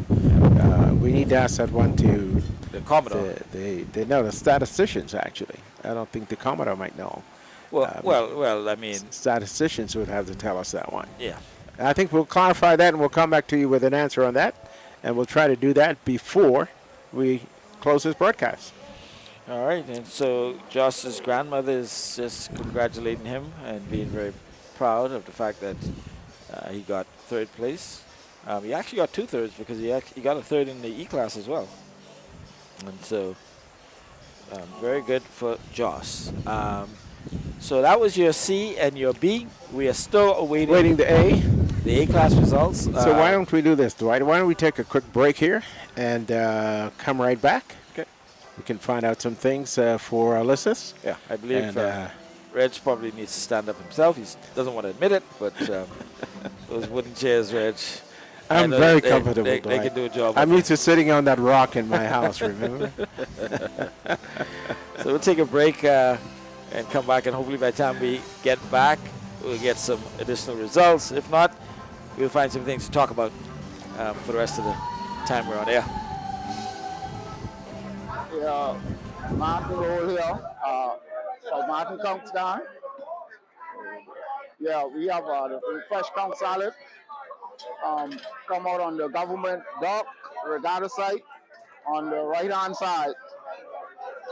we need to ask that one to the Commodore. They know the statisticians, actually. I don't think the Commodore might know. Well, I mean, statisticians would have to tell us that one. Yeah. I think we'll clarify that, and we'll come back to you with an answer on that, and we'll try to do that before we close this broadcast. All right, and so Josh's grandmother is just congratulating him and being very proud of the fact that he got 3rd place. He actually got 2 thirds, because he got a 3rd in the E-class as well. And so very good for Josh. So that was your C and your B. We are still awaiting the A. The A-class results. So why don't we do this, Dwight? Why don't we take a quick break here and come right back? Okay. We can find out some things for our listeners. Yeah, I believe Reg probably needs to stand up himself. He doesn't want to admit it, but those wooden chairs, Reg. I'm very comfortable. They can do a job. I'm used to sitting on that rock in my house, remember? So we'll take a break and come back, and hopefully by the time we get back, we'll get some additional results. If not, we'll find some things to talk about for the rest of the time we're on air. Yeah, Martin Roll here, Martin Conch down. Yeah, we have the fresh conch salad come out on the government dock, Regatta site, on the right-hand side.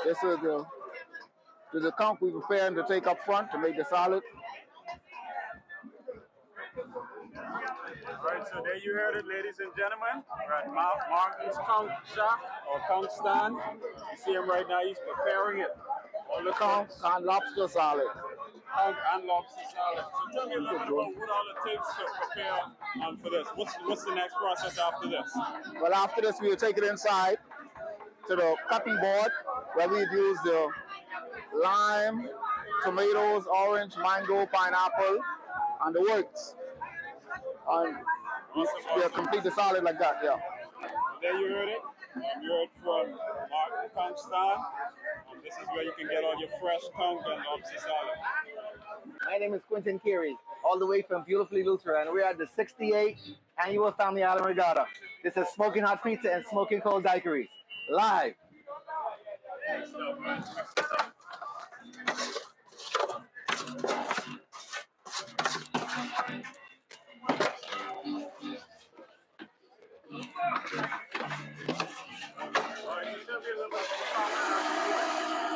This is the conch we're preparing to take up front to make the salad. All right, so there you heard it, ladies and gentlemen. We're at Martin's Conch Shop or Conch Stand. You see him right now, he's preparing it. All the conch and lobster salad. Conch and lobster salad. So tell me a little bit about what all it takes to prepare for this. What's the next process after this? Well, after this, we'll take it inside to the cutting board, where we've used the lime, tomatoes, orange, mango, pineapple, and the works. And we'll complete the salad like that, yeah. There you heard it. You heard from Martin Conch Stand. This is where you can get all your fresh conch and lobster salad. My name is Quentin Carey, all the way from beautifully Lutheran. We're at the 68th Annual Family Island Regatta. This is Smoking Hot Pizza and Smoking Cold Daiquiris. Live.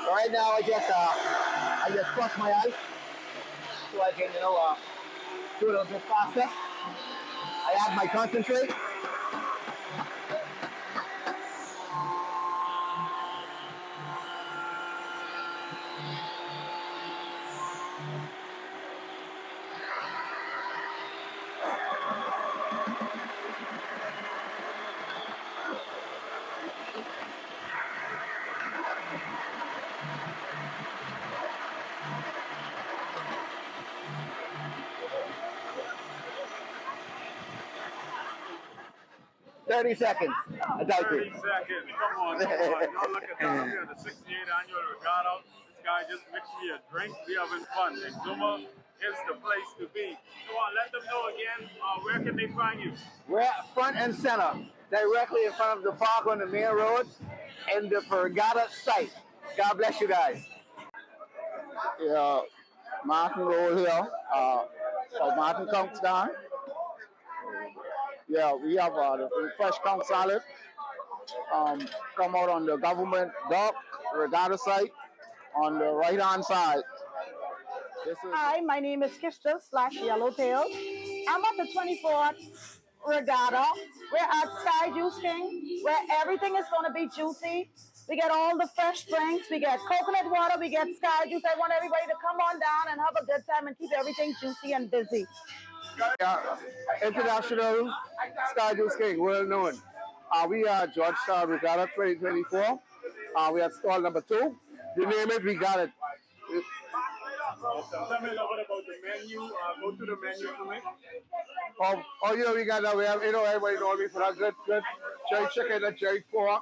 Right now, I just crush my ice so I can, do it a little bit faster. I add my concentrate. 30 seconds. I doubt 30 it. seconds. Come on, come on. Y'all look at that. We're at the 68th annual Regatta. This guy just mixed me a drink. We having fun. Exuma is the place to be. Come on, let them know again. Where can they find you? We're at front and center, directly in front of the park on the main road in the Regatta site. God bless you guys. Yeah, Martin roll here. So Martin comes down. Yeah, we have the fresh conch salad. Come out on the government dock Regatta site on the right hand side. Hi, my name is Kishta / Yellowtail. I'm at the 24th Regatta. We're at Sky Juice King, where everything is going to be juicy. We get all the fresh drinks. We get coconut water. We get Sky Juice. I want everybody to come on down and have a good time and keep everything juicy and busy. Yeah, International Sky Juice King, well known. We are Georgetown Regatta 2024. We are stall number 2. You name it, we got it. Tell me a little bit about the menu. Go to the menu for me. We got that. We have, everybody knows me for that good cherry chicken and cherry pork.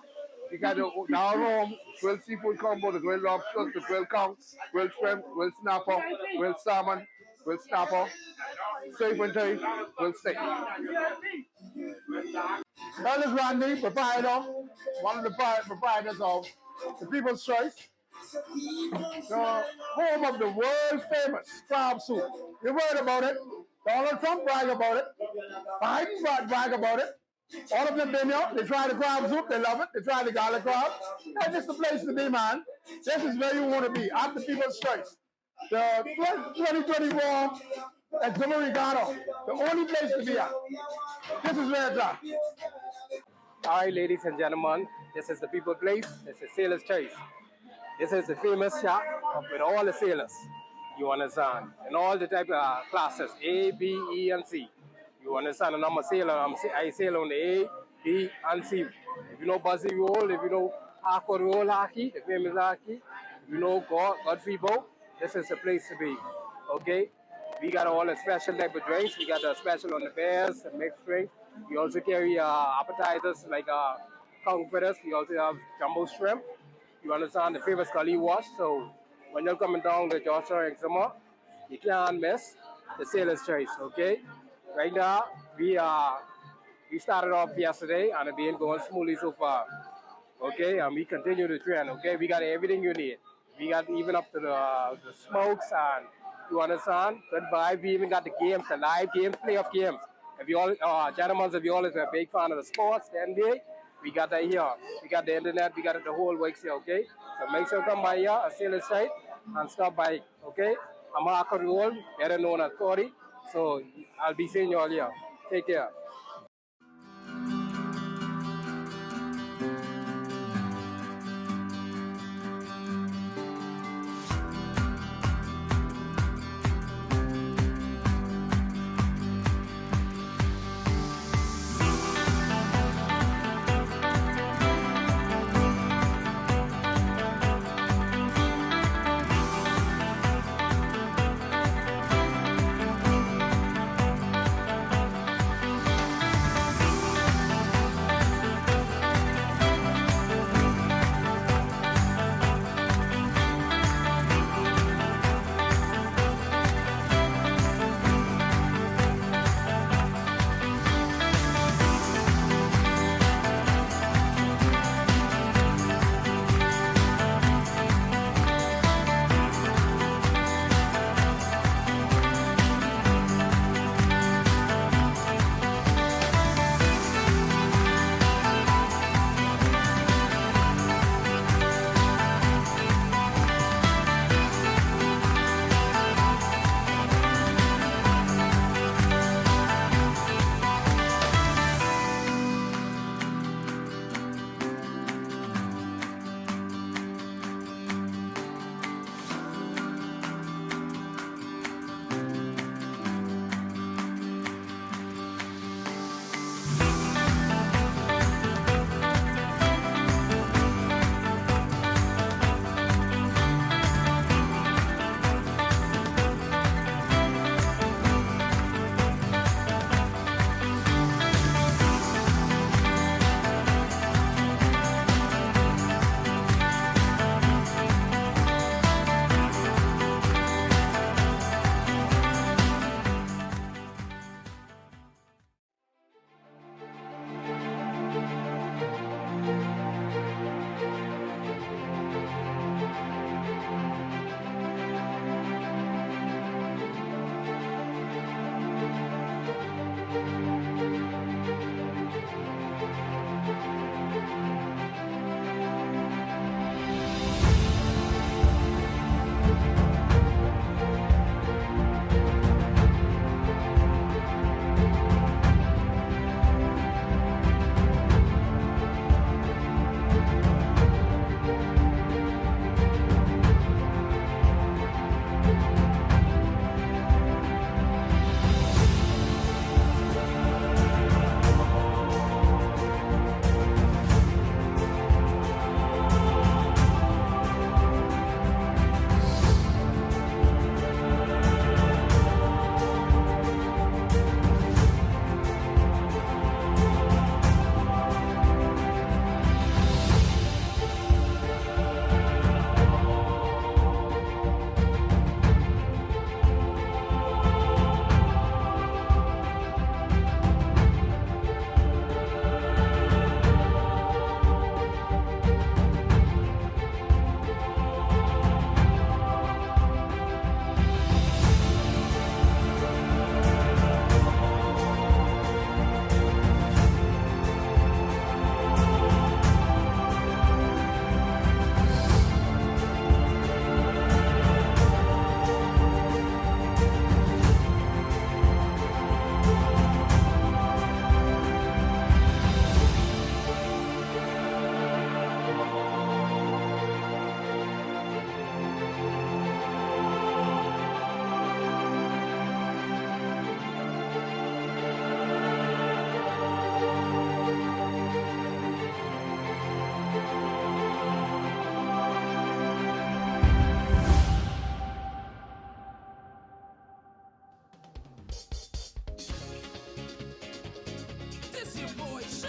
We got the down home grilled seafood combo, the grilled lobsters, the grilled conch, grilled shrimp, grilled snapper, grilled salmon, grilled snapper, safe and taste, grilled steak. That is Randy, proprietor, one of the proprietors of the People's Choice, the home of the world famous crab soup. You heard about it. Donald Trump brag about it. Biden brag about it. All of them been here. They try the crab soup. They love it. They try the garlic crab. That's just the place to be, man. This is where you want to be. At the People's Choice. The 2024 Exuma Regatta. The only place to be at. This is where it's at. All right, ladies and gentlemen, this is the People Place. This is Sailor's Choice. This is the famous shop with all the sailors, you understand, and all the type of classes, A, B, E, and C. You understand, and I'm a sailor, I sail on the A, B, and C. If you know Buzzy roll, if you know Hardcore roll hockey, the famous hockey, if you know Godfrey Bow, this is the place to be, okay? We got all the special type of drinks. We got the special on the beers, the mixed drinks. We also carry appetizers like conch fritters. We also have jumbo shrimp. You understand, the famous curly wash. So when you're coming down to Georgetown Exuma, you can't miss the Sailor's Choice, okay? Right now, we started off yesterday and it's been going smoothly so far, okay? And we continue the trend, okay? We got everything you need. We got even up to the smokes and you understand, good vibe. We even got the games, the live games, playoff games. If you all, gentlemen, if you all is a big fan of the sports, the NBA, we got that here. We got the internet, we got it the whole week here, okay? So make sure you come by here, a Sailor's site, and stop by, okay? I'm Hardcore Roll, better known as Corey. So I'll be seeing you all here. Take care.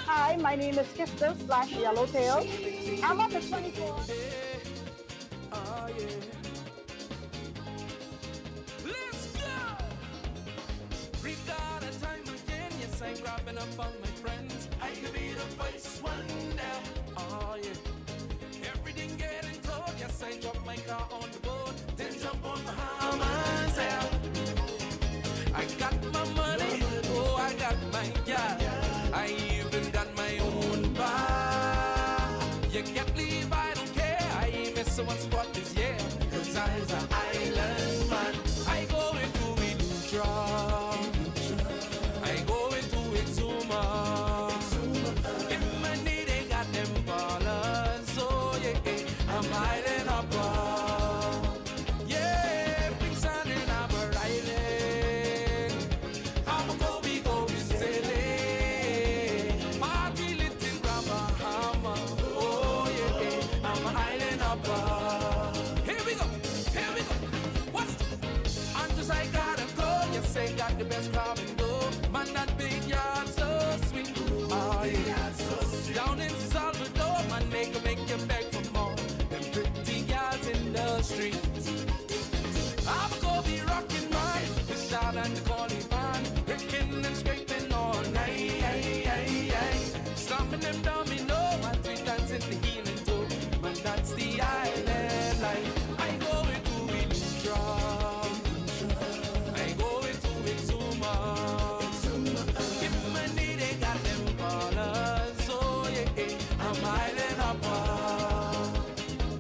Hi, my name is Crystal / Yellowtail. I'm up at 24. Oh yeah. Let's go. Regatta time again. Yes, I'm grabbing up on my friends. I could be the first one now. Oh yeah. Everything getting cold. Yes, I drop my car on the boat, then jump on Bahamas. Yeah. I got my money. Oh, I got my yacht. I even got my own bar. You can't leave, I don't care. I miss one spot this year, 'cause I'm an island man. I go into Regatta. I go into exuma. If my need, they got them ballers. Oh yeah, I'm island up. Yeah, big sun and I'm a island. I'm a go be sailing. Party lit in Bahamas. Oh yeah, I'm an island up. Here we go. What's I'm just I gotta go. Yes, I got the best carving though. Man, that big yard so sweet. Oh yeah, down in Salvador, man, they can make you beg for more. Them pretty girls in the street. I'm gonna be rocking mine, the shout and the calling man, breaking and scraping all night. Stomping them down, me know, while we dancing the healing too. But that's the island life. I go into Regatta. I go into exuma. If my need, they got them ballers. Oh yeah, I'm island up.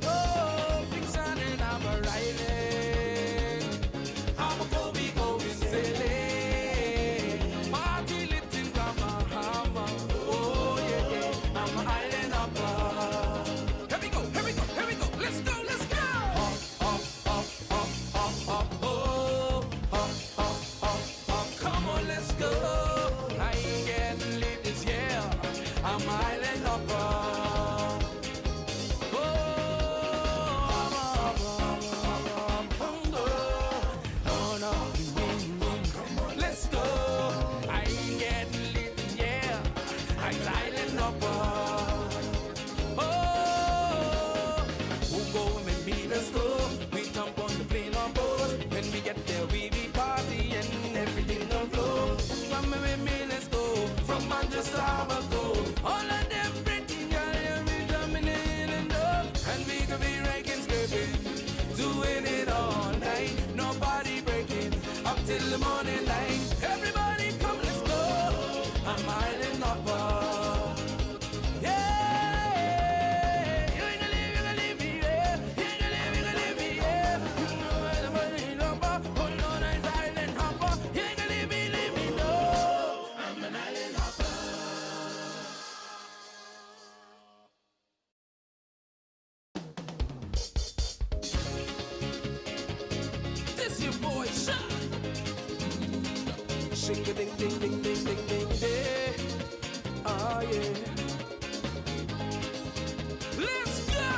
Oh, big sun and I'm a island. I'm a go be sailing. Party lit in Bahamas. Oh yeah, I'm an island up. Here we go. Let's go. Come on, let's go. I ain't getting lit this year. I'm island up. Let's go. I ain't getting lit this year. I'm island up. Who go with me? Let's go. We jump on the plane or boat. When we get there, we be party and everything on flow. Come with me, let's go. From Manchester, Salvador. All of them pretty girls, we jumping in and up. And we could be raking, scraping, doing it all night. Nobody breaking up till the morning light. Everybody come, let's go. I'm island up. Yeah, you ain't gonna leave me, yeah. You ain't gonna leave me, yeah. You know I'm an island hopper. Hold on, I'm island hopper. You ain't gonna leave me, no. I'm an island hopper. This your boy, Sean. Shake a ding ding ding ding ding ding day. Oh yeah. Let's go.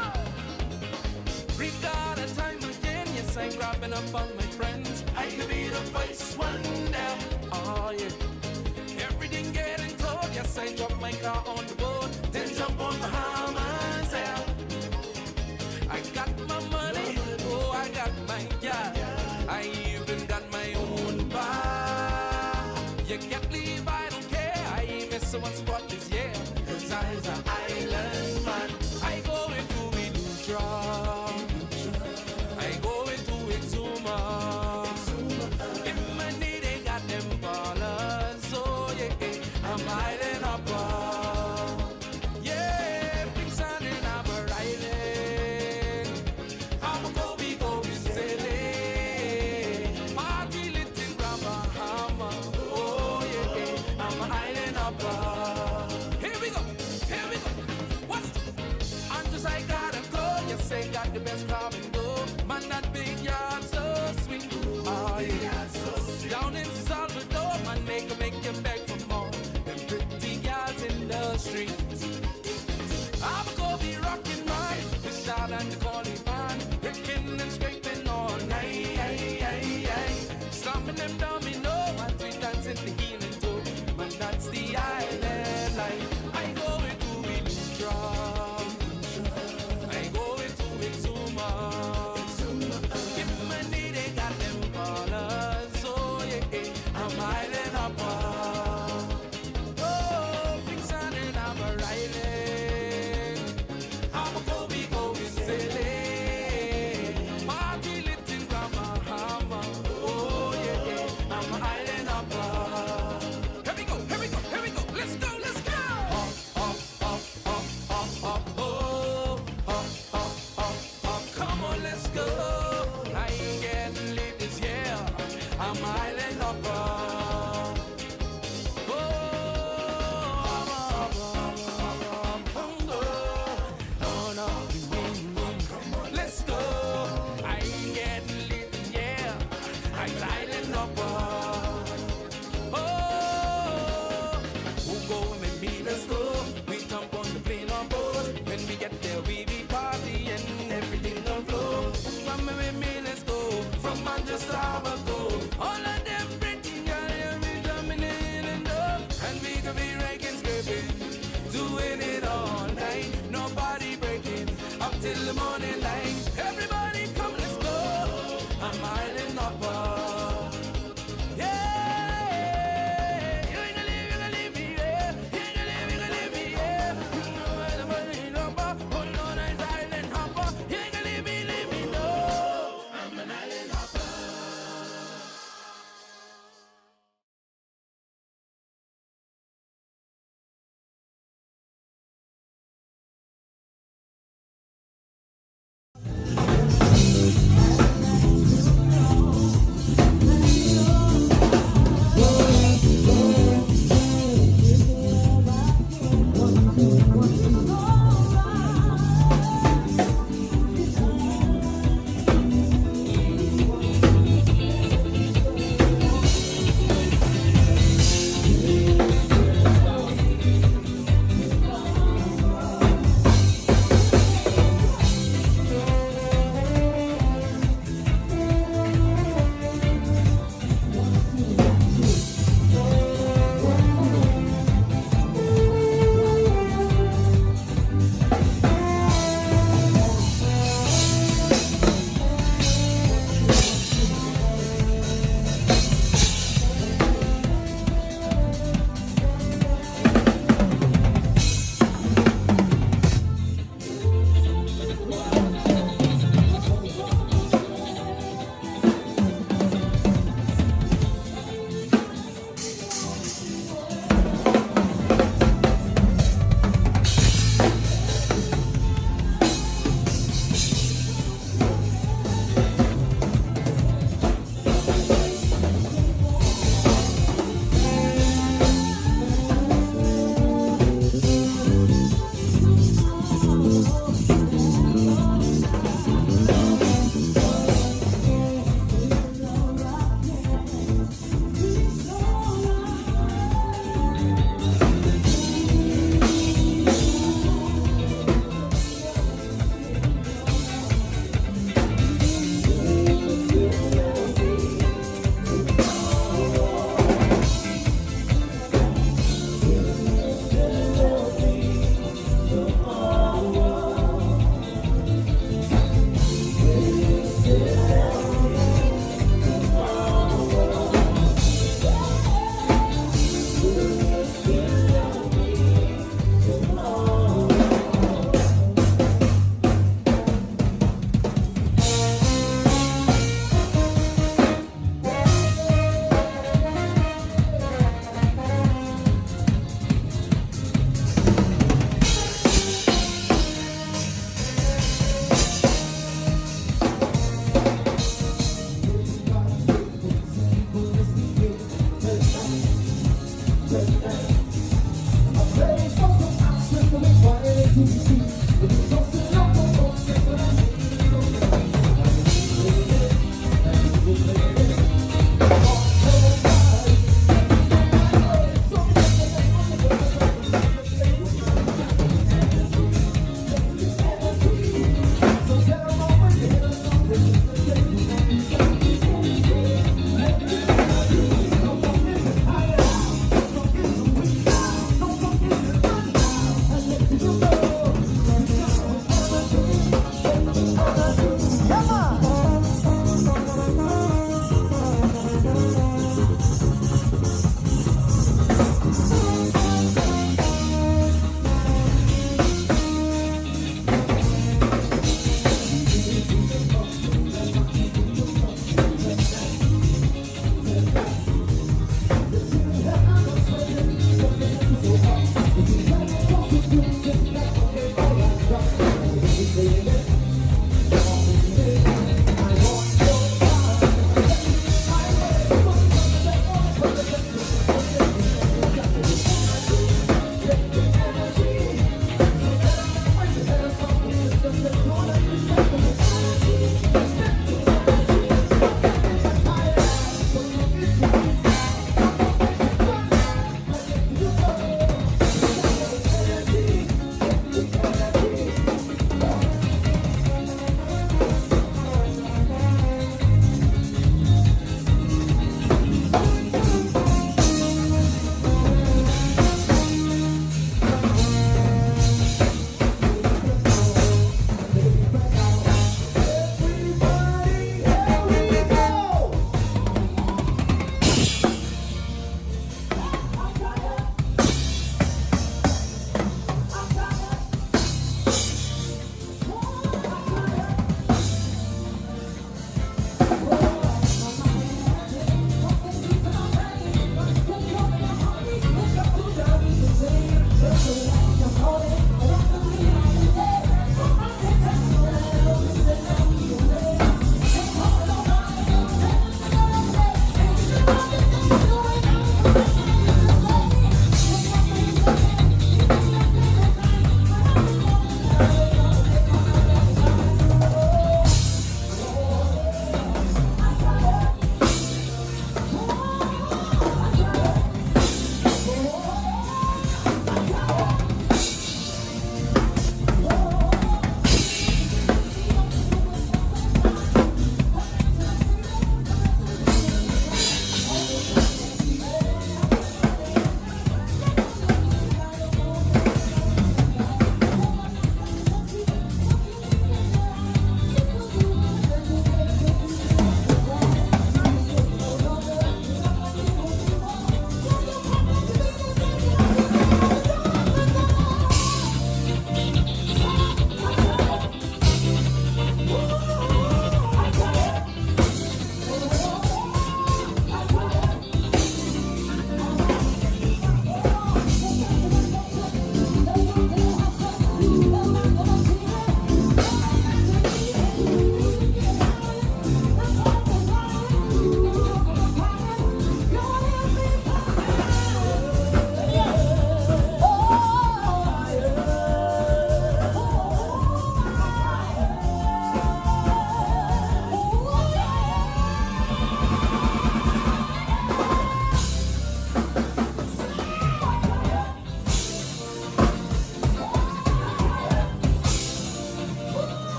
Regatta time again. Yes, I'm grabbing up on my friends. I could be the first one now. Oh yeah. Everything getting cold. Yes, I drop my car on the boat, then jump on Bahamas. Yeah. I got my money. Oh, I got my yacht. I even got my own bar. You can't leave, I don't care. I miss one spot this year, 'cause I'm an island man. I go into Regatta. I go into exuma. If my need, they got them ballers. Oh yeah, I'm island up. Yeah, big sun and I'm a island. I'm a go be sailing. Party lit in Bahamas. Oh yeah, I'm an island up. Here we go. What's I'm just I gotta go. Yes, I got the best carving though. Man, that big yard so sweet. Oh yeah, down in Salvador, man, they can make you beg for more. Them pretty girls Sabaco. All of them pretty girl, you'll be jumping in and up. And we could be raking, scraping, doing it all night. Nobody breaking up till the morning light. Everybody come, let's go. I'm island upper. Yeah, you ain't gonna leave me, yeah. You ain't gonna leave me, yeah. You know where the money number. Hold on, I'm island hopper. You ain't gonna leave me, no. I'm an island hopper.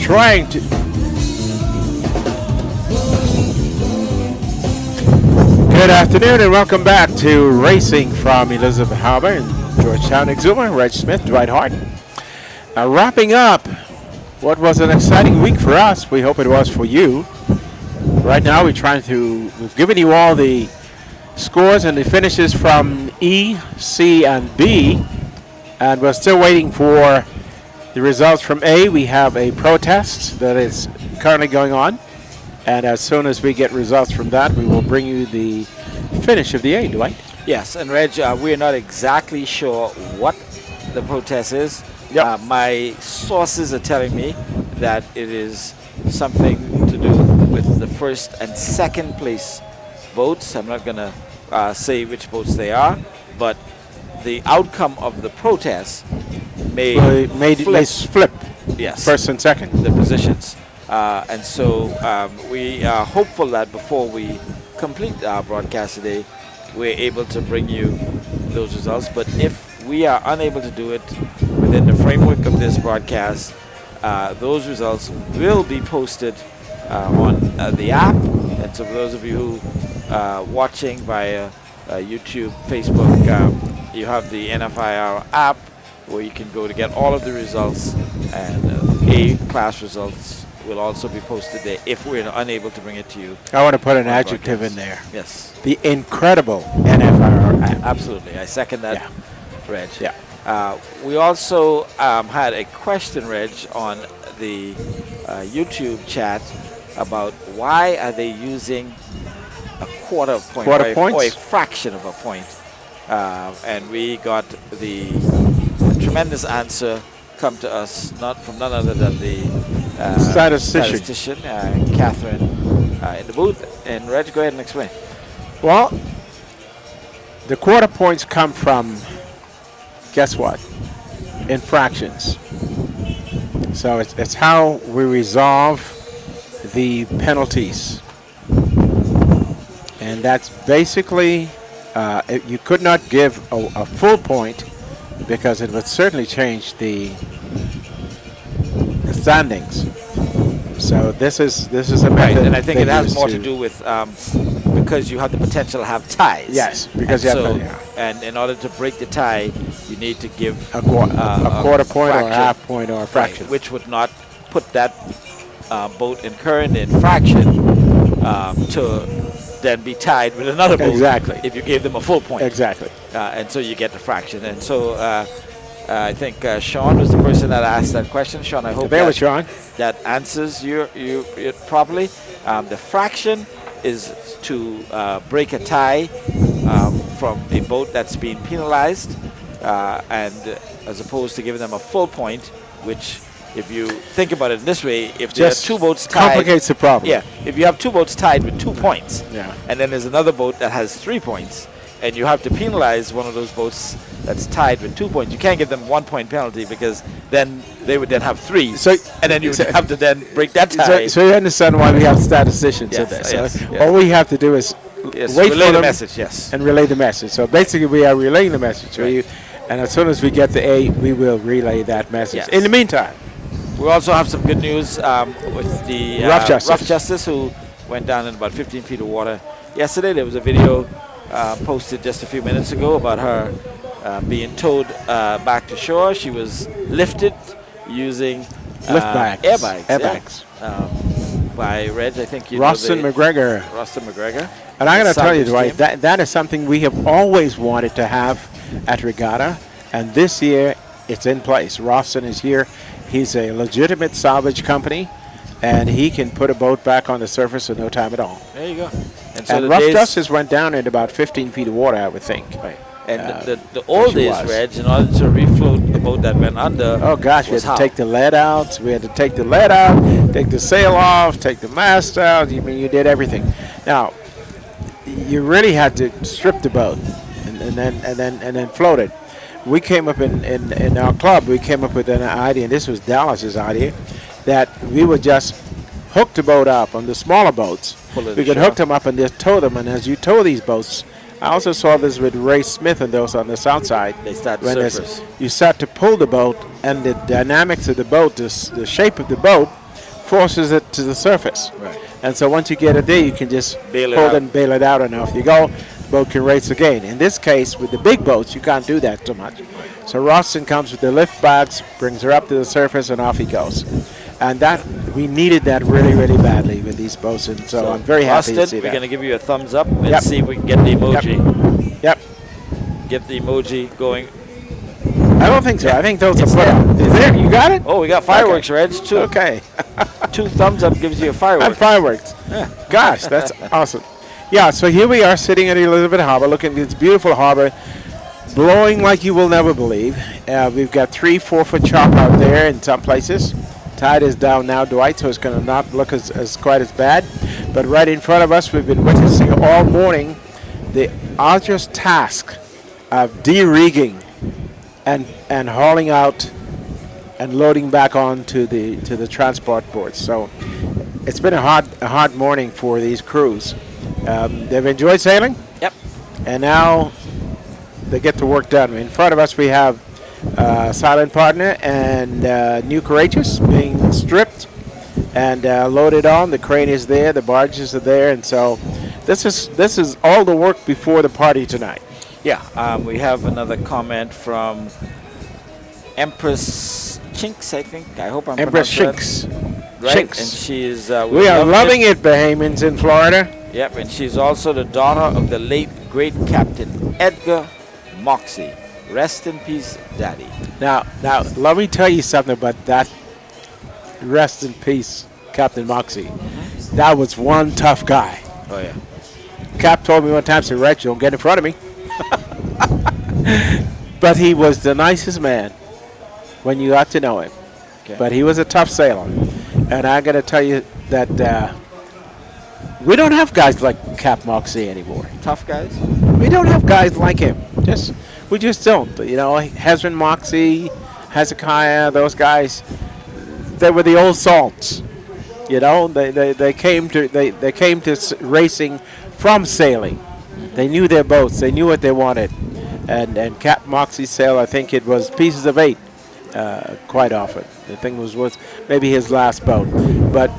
trying to. Good afternoon and welcome back to Racing from Elizabeth Harbor in Georgetown. Exuma, Reg Smith, Dwight Hart. Wrapping up what was an exciting week for us. We hope it was for you. Right now we've given you all the scores and the finishes from E, C, and B. And we're still waiting for the results from A. We have a protest that is currently going on. And as soon as we get results from that, we will bring you the finish of the A, Dwight. Yes, and Reg, we're not exactly sure what the protest is. Yep. My sources are telling me that it is something to do with the first and second place votes. I'm not going to say which votes they are, but the outcome of the protest may flip. Yes. First and second. The positions. And so we are hopeful that before we complete our broadcast today, we're able to bring you those results. But if we are unable to do it within the framework of this broadcast, those results will be posted on the app. And so for those of you who are watching via YouTube, Facebook, you have the NFIR app where you can go to get all of the results, and A-class results will also be posted there if we're unable to bring it to you. I want to put an adjective in there. Yes. The incredible NFIR app. Absolutely. I second that, Yeah. Reg. Yeah. We also had a question, Reg, on the YouTube chat about why are they using a quarter of point Quarter or points? a fraction of a point. And we got the tremendous answer come to us not from none other than the statistician Catherine in the booth. And Reg, go ahead and explain. Well, the quarter points come from, guess what? Infractions. So it's how we resolve the penalties. And that's basically, you could not give a full point because it would certainly change the standings. So this is a method. Right, and I think it has more to do with because you have the potential to have ties. Yes, because you have and in order to break the tie, you need to give a quarter point or a half point or a fraction, right, which would not put that boat incurring the infraction to then be tied with another boat. Exactly. If you gave them a full point. Exactly. And so you get the fraction. And so I think Sean was the person that asked that question. Sean, I hope that answers you properly. The fraction is to break a tie from a boat that's being penalized, and as opposed to giving them a full point, which, if you think about it in this way, if there are two boats tied, complicates the problem. Yeah, if you have two boats tied with 2 points, yeah, and then there's another boat that has 3 points, and you have to penalize one of those boats that's tied with 2 points, you can't give them 1 point penalty because then they would then have 3. So, and then you would have to then break that tie. So you understand why we have statisticians in this. Yes, All we have to do is wait relay for the them message, yes, and relay the message. So basically, we are relaying the message to you, and as soon as we get the A, we will relay that message. Yes. In the meantime, we also have some good news with the Rough Justice, who went down in about 15 feet of water yesterday. There was a video posted just a few minutes ago about her being towed back to shore. She was lifted using airbags. By Reg, I think you Roston McGregor. And I'm going to tell you, Dwight, that is something we have always wanted to have at Regatta, and this year it's in place. Roston is here. He's a legitimate salvage company, and he can put a boat back on the surface in no time at all. There you go. And, so and Rough Justice went down in about 15 feet of water, I would think. Right. And the old days, Reg, in order to refloat the boat that went under. Oh gosh, we had to take the lead out. We had to take the lead out, take the sail off, take the mast out. I mean, you did everything. Now, you really had to strip the boat and then float it. We came up in our club. We came up with an idea, and this was Dallas's idea, that we would just hook the boat up on the smaller boats. We could hook them up and just tow them. And as you tow these boats, I also saw this with Ray Smith and those on the south side. They start to surface. You start to pull the boat, and the dynamics of the boat, the shape of the boat, forces it to the surface. Right. And so once you get it there, you can just Bail it hold out. it and bail it out, and off you go. The boat can race again. In this case, with the big boats, you can't do that too much. So Roston comes with the lift bags, brings her up to the surface, and off he goes. And that we needed that really, really badly with these boats, and so I'm very happy to Austin, see we're that. going to give you a thumbs up and Yep. see if we can get the emoji. Yep. Get the emoji going. I don't think so. I think those are It's put there. up. Is there? You got it? Oh, we got fireworks, Reg. Two, Okay. two thumbs up gives you a And firework. fireworks. Gosh, that's awesome. Yeah, so here we are sitting at Elizabeth Harbor, looking at this beautiful harbor, blowing like you will never believe. We've got 3-4 foot chop out there in some places. Tide is down now, Dwight, so it's going to not look as quite as bad. But right in front of us, we've been witnessing all morning the arduous task of de-rigging and hauling out and loading back on to the transport boats. So it's been a hard morning for these crews. They've enjoyed sailing. Yep. And now they get the work done. In front of us we have Silent Partner and New Courageous being stripped and loaded on. The crane is there, the barges are there, and so this is all the work before the party tonight. Yeah, we have another comment from Empress Chinks, I think. I hope I'm Empress pronouncing Shinks. that right. Chinks. And she's We are loving it, Bahamians in Florida. Yep, and she's also the daughter of the late great Captain Edgar Moxie. Rest in peace, Daddy. Now, let me tell you something about that. Rest in peace, Captain Moxie. That was one tough guy. Oh yeah. Cap told me one time, "Say, Reg, don't get in front of me." But he was the nicest man when you got to know him. Okay. But he was a tough sailor, and I got to tell you that we don't have guys like Cap Moxie anymore. Tough guys. We don't have guys like him. We just don't. You know, Hezron Moxie, Hezekiah, those guys. They were the old salts. You know, they came to racing from sailing. They knew their boats. They knew what they wanted. And Cap Moxie's sail, I think it was pieces of 8 quite often. The thing was maybe his last boat. But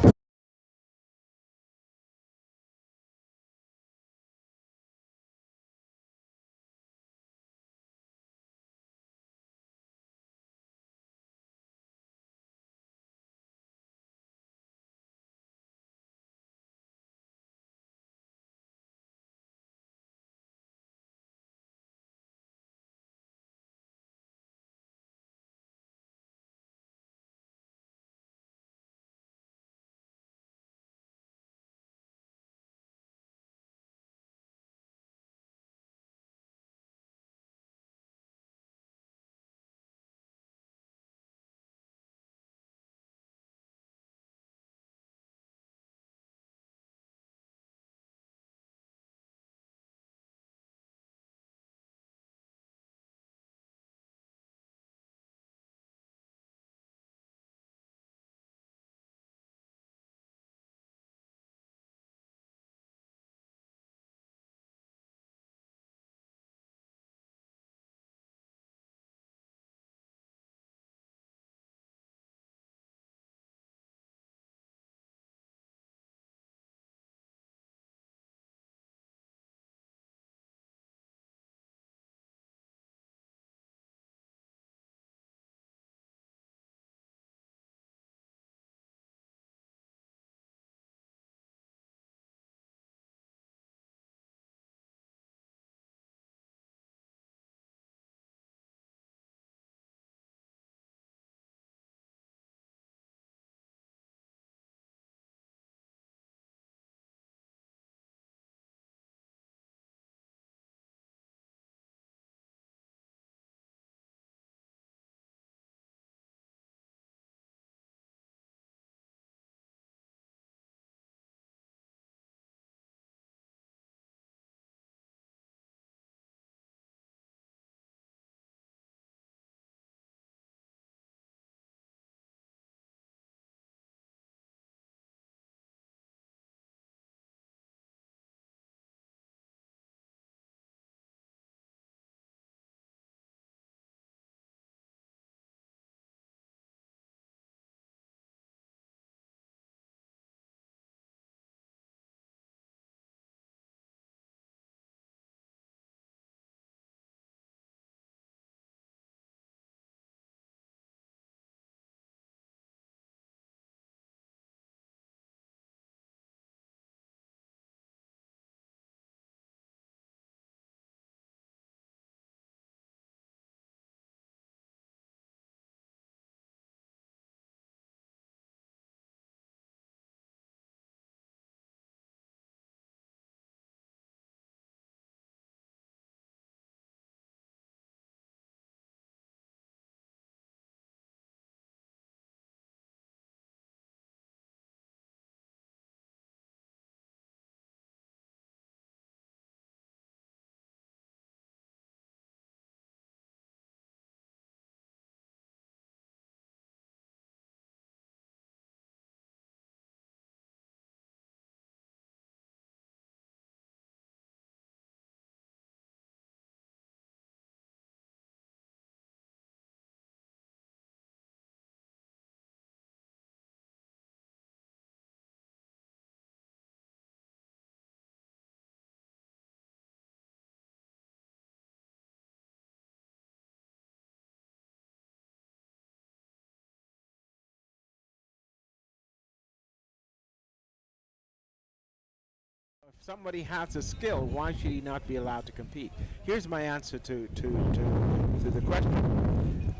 somebody has a skill, why should he not be allowed to compete? Here's my answer to the question.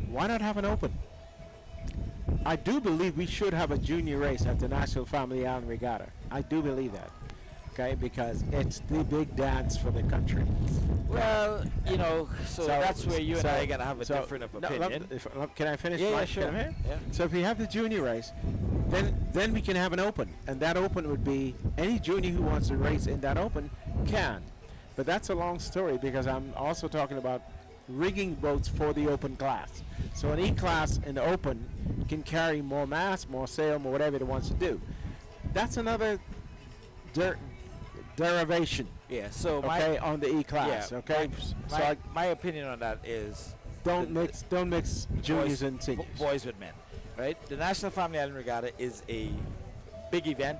Why not have an open? I do believe we should have a junior race at the National Family Island Regatta. I do believe that. Okay, because it's the big dance for the country. Well, you know, so that's where you and I are going to have a different opinion. Can I finish? Yeah, sure. Yeah. Yeah. So if we have the junior race, then we can have an open, and that open would be any junior who wants to race in that open can. But that's a long story because I'm also talking about rigging boats for the open class. So an E-class in the open can carry more mass, more sail, more whatever it wants to do. That's another derivation. Yeah. So on the E-class. Yeah, okay. My opinion on that is don't mix juniors and seniors. Boys with men, right? The National Family Island Regatta is a big event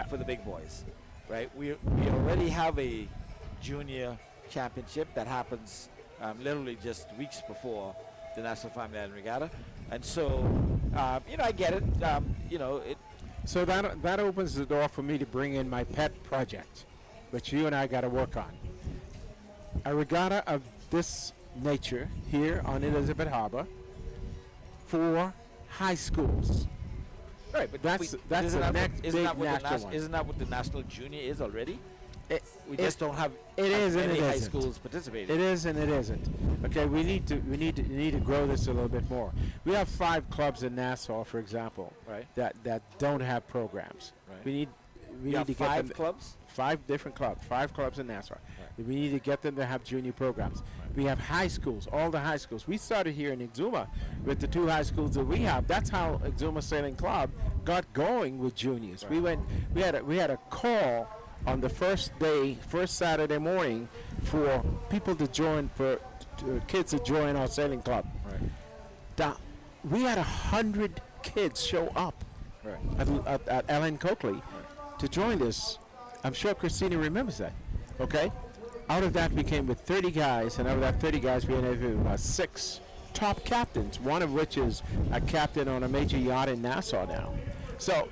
for the big boys, right? We already have a junior championship that happens literally just weeks before the National Family Island Regatta, and so I get it. So that opens the door for me to bring in my pet project, which you and I got to work on. A regatta of this nature here on Elizabeth Harbor for high schools. Right, but that's the next big national one. Isn't that what the National Junior is already? We just don't have many high schools participating. It is and it isn't. Okay, we need to grow this a little bit more. We have 5 clubs in Nassau, for example, right, that don't have programs. Right. We need to get 5 clubs. 5 different clubs. 5 clubs in Nassau. Right. We need to get them to have junior programs. Right. We have high schools, all the high schools. We started here in Exuma with the 2 high schools that we have. That's how Exuma Sailing Club got going with juniors. Right. We had a call on the first Saturday morning for people to join, for kids to join our sailing club. Right. We had 100 kids show up at Ellen Coakley to join this. I'm sure Christina remembers that. Okay? Out of that we came with 30 guys, and out of that 30 guys we interviewed 6 top captains, one of which is a captain on a major yacht in Nassau now. So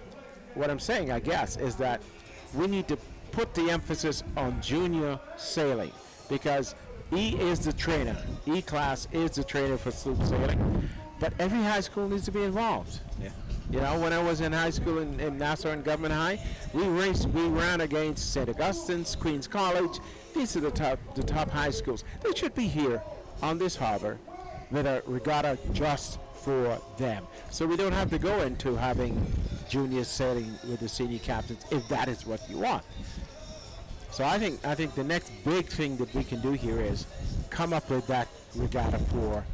what I'm saying, I guess, is that we need to put the emphasis on junior sailing because E is the trainer. E-class is the trainer for sloop sailing, but every high school needs to be involved. Yeah. You know, when I was in high school in Nassau and Government High, we ran against St. Augustine's, Queens College. These are the top high schools. They should be here on this harbor with a regatta just for them. So we don't have to go into having juniors sailing with the senior captains if that is what you want. So I think the next big thing that we can do here is come up with that regatta for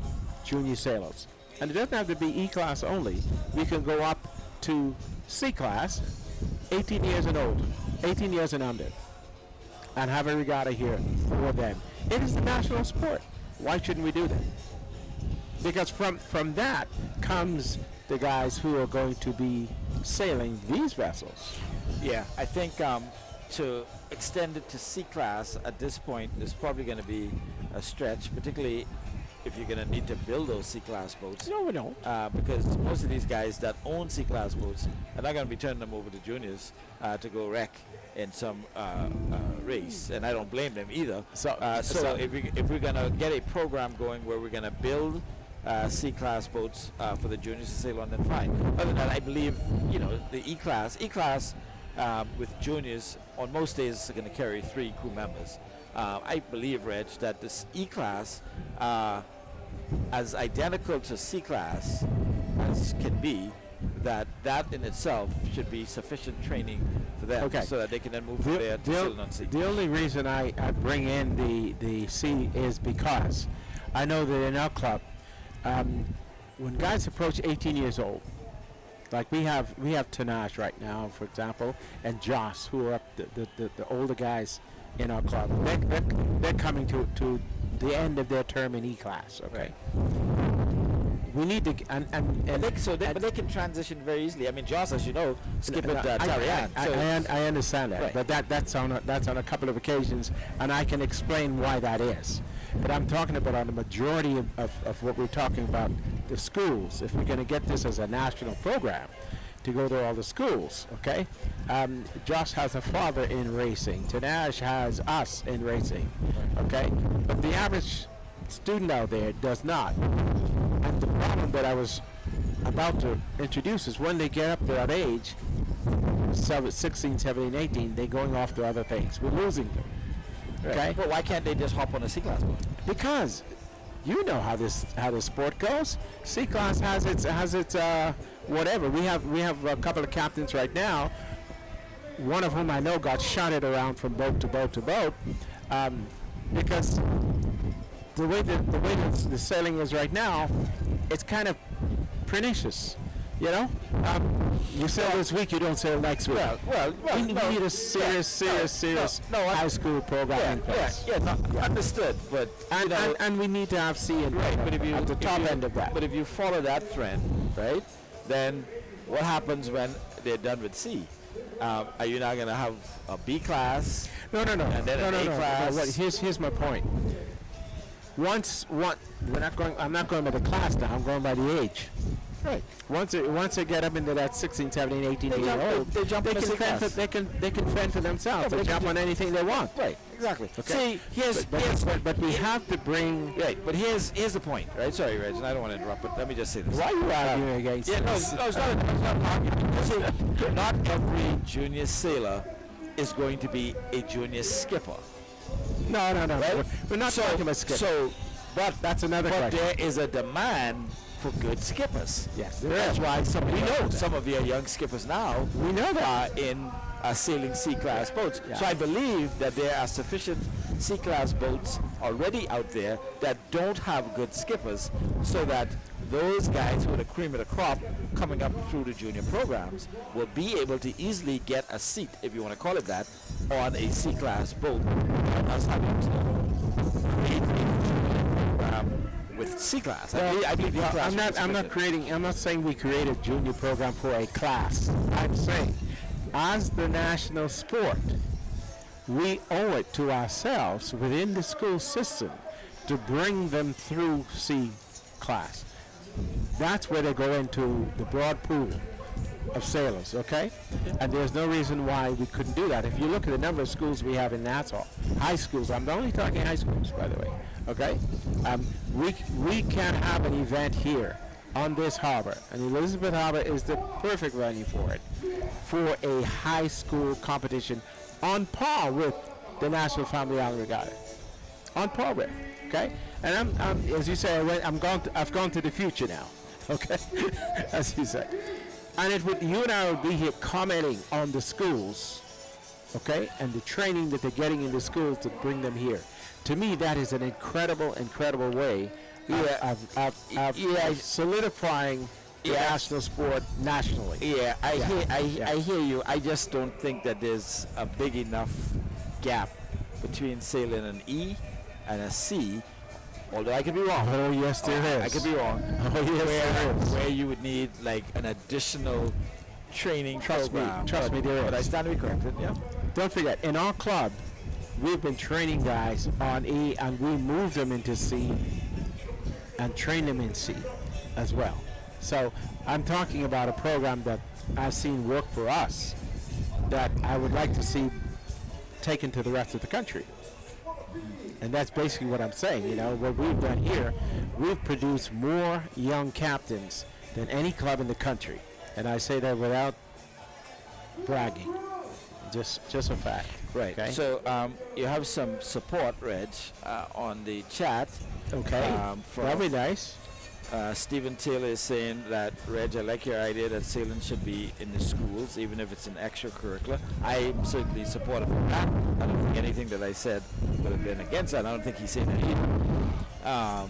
junior sailors. And it doesn't have to be E-class only. We can go up to C-class, 18 years and old, 18 years and under, and have a regatta here for them. It is the national sport. Why shouldn't we do that? Because from that comes the guys who are going to be sailing these vessels. Yeah, I think to extend it to C-class at this point is probably going to be a stretch, particularly if you're going to need to build those C-class boats. No, we don't. Because most of these guys that own C-class boats are not going to be turning them over to juniors to go wreck in some race, and I don't blame them either. So if we're going to get a program going where we're going to build C-class boats for the juniors to sail on, then fine. Other than that, I believe the E-class with juniors on most days are going to carry 3 crew members. I believe, Reg, that this E-class, as identical to C-class as can be, that in itself should be sufficient training for them, so that they can then move from there to sailing on sea. The only reason I bring in the C is because I know that in our club, when guys approach 18 years old, like we have Tanaj right now, for example, and Joss, who are up the older guys in our club. They're coming to the end of their term in E-class. Okay. Right. We need to but they can transition very easily. I mean, Joss, as you know, skipped Tarian. I understand that, right. But that's on a couple of occasions, and I can explain why that is. But I'm talking about on the majority of what we're talking about, the schools. If we're going to get this as a national program, to go to all the schools. Okay, Josh has a father in racing. Tanash has us in racing. Okay, but the average student out there does not. And the problem that I was about to introduce is when they get up to that age, 16, 17, 18, they're going off to other things. We're losing them. Okay, But why can't they just hop on a C-class boat? because you know how this sport goes. C class has its whatever. We have a couple of captains right now. One of whom I know got shunted around from boat to boat to boat because the way the sailing is right now, it's kind of pernicious. You know, you sail this week, you don't sail next week. We need a serious high school program in place. Understood. But And we need to have C and but if you at the top if you- end of that. But if you follow that trend, right, then what happens when they're done with C? Are you now going to have a B class? No. And then an A class? What, here's my point. I'm not going by the class now. I'm going by the age. Right. Once they get up into that 16, 17, 18 They year jump- old, they jump on a can C fend class. they can fend for themselves. but They they jump can on anything they want. Right. Exactly. Okay. See, But we have to bring. Right, but here's the point, right? Sorry, Reg, and I don't want to interrupt, but let me just say this. Why are you arguing against Yeah, no, this? it's not an argument. See, not every junior sailor is going to be a junior skipper. No. Right? We're not talking about skipping. So, but That's another but question. there is a demand for good skippers. Yes, there That's is. why We know that. some of your young skippers now We know that. are in sailing C-class boats. Yeah. So I believe that there are sufficient C-class boats already out there that don't have good skippers, so that those guys who are the cream of the crop coming up through the junior programs will be able to easily get a seat, if you want to call it that, on a C-class boat, without us having to create a junior program with C-class. I believe the class I'm not saying we create a junior program for a class. I'm saying, as the national sport, we owe it to ourselves within the school system to bring them through C class. That's where they go into the broad pool of sailors, okay? And there's no reason why we couldn't do that. If you look at the number of schools we have in Nassau, high schools, I'm only talking high schools, by the way, okay? We can have an event here on this harbor, and Elizabeth Harbor is the perfect venue for it, for a high school competition on par with the National Family Island Regatta. On par with, okay? And I'm as you say, I've gone to the future now, okay? As you say. And you and I will be here commenting on the schools, okay? And the training that they're getting in the schools to bring them here. To me, that is an incredible way of solidifying the national sport nationally. Yeah, I hear you. I just don't think that there's a big enough gap between sailing an E and a C. Although I could be wrong. Oh yes, there is. I could be wrong. Oh yes, there is. Where you would need like an additional training program. Trust me, there is. But I stand to be corrected. Yeah. Don't forget, in our club, we've been training guys on E, and we move them into C and train them in C as well. So I'm talking about a program that I've seen work for us that I would like to see taken to the rest of the country. And that's basically what I'm saying. You know, what we've done here, we've produced more young captains than any club in the country. And I say that without bragging. Just a fact. Right. Okay? So you have some support, Reg, on the chat. Okay. That'd be nice. Stephen Taylor is saying that, Reg, I like your idea that sailing should be in the schools, even if it's an extracurricular. I'm certainly supportive of that. I don't think anything that I said would have been against that. I don't think he's saying that either.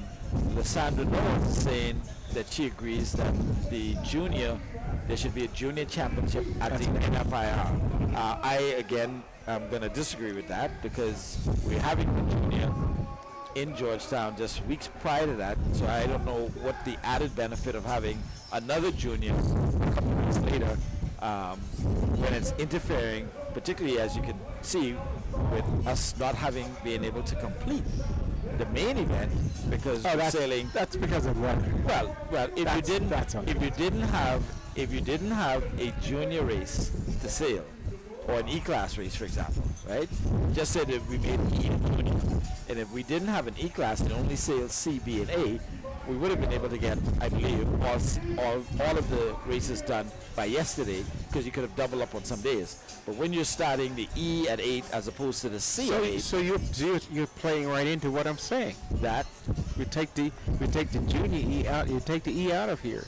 Lysandra Knowles is saying that she agrees that there should be a junior championship at the NFIR. I, again, am going to disagree with that because we're having the junior in Georgetown just weeks prior to that, so I don't know what the added benefit of having another junior a couple of weeks later when it's interfering, particularly as you can see with us not being able to complete the main event because we're sailing. That's because of weather. Well, if you didn't have if you didn't have a junior race to sail, or an E-class race, for example, right? Just say that we made E and junior, and if we didn't have an E-class and only sailed C, B, and A, we would have been able to get, I believe, all of the races done by yesterday, because you could have doubled up on some days. But when you're starting the E at 8 as opposed to the C at 8, So you're playing right into what I'm saying. That we take the junior E out. You take the E out of here.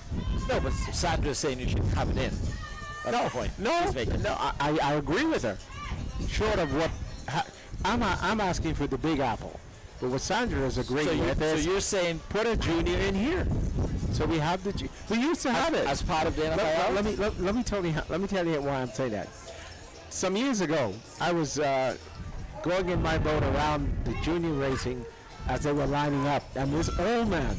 no, but Sandra's saying you should have it in. That's the point. She's making. No, I agree with her. Short of what I'm asking for the Big Apple, but what Sandra is agreeing with is So you're saying put a junior in here. So we have we used to have it as part of the NFIL? Let me tell you why I'm saying that. Some years ago, I was going in my boat around the junior racing as they were lining up, and this old man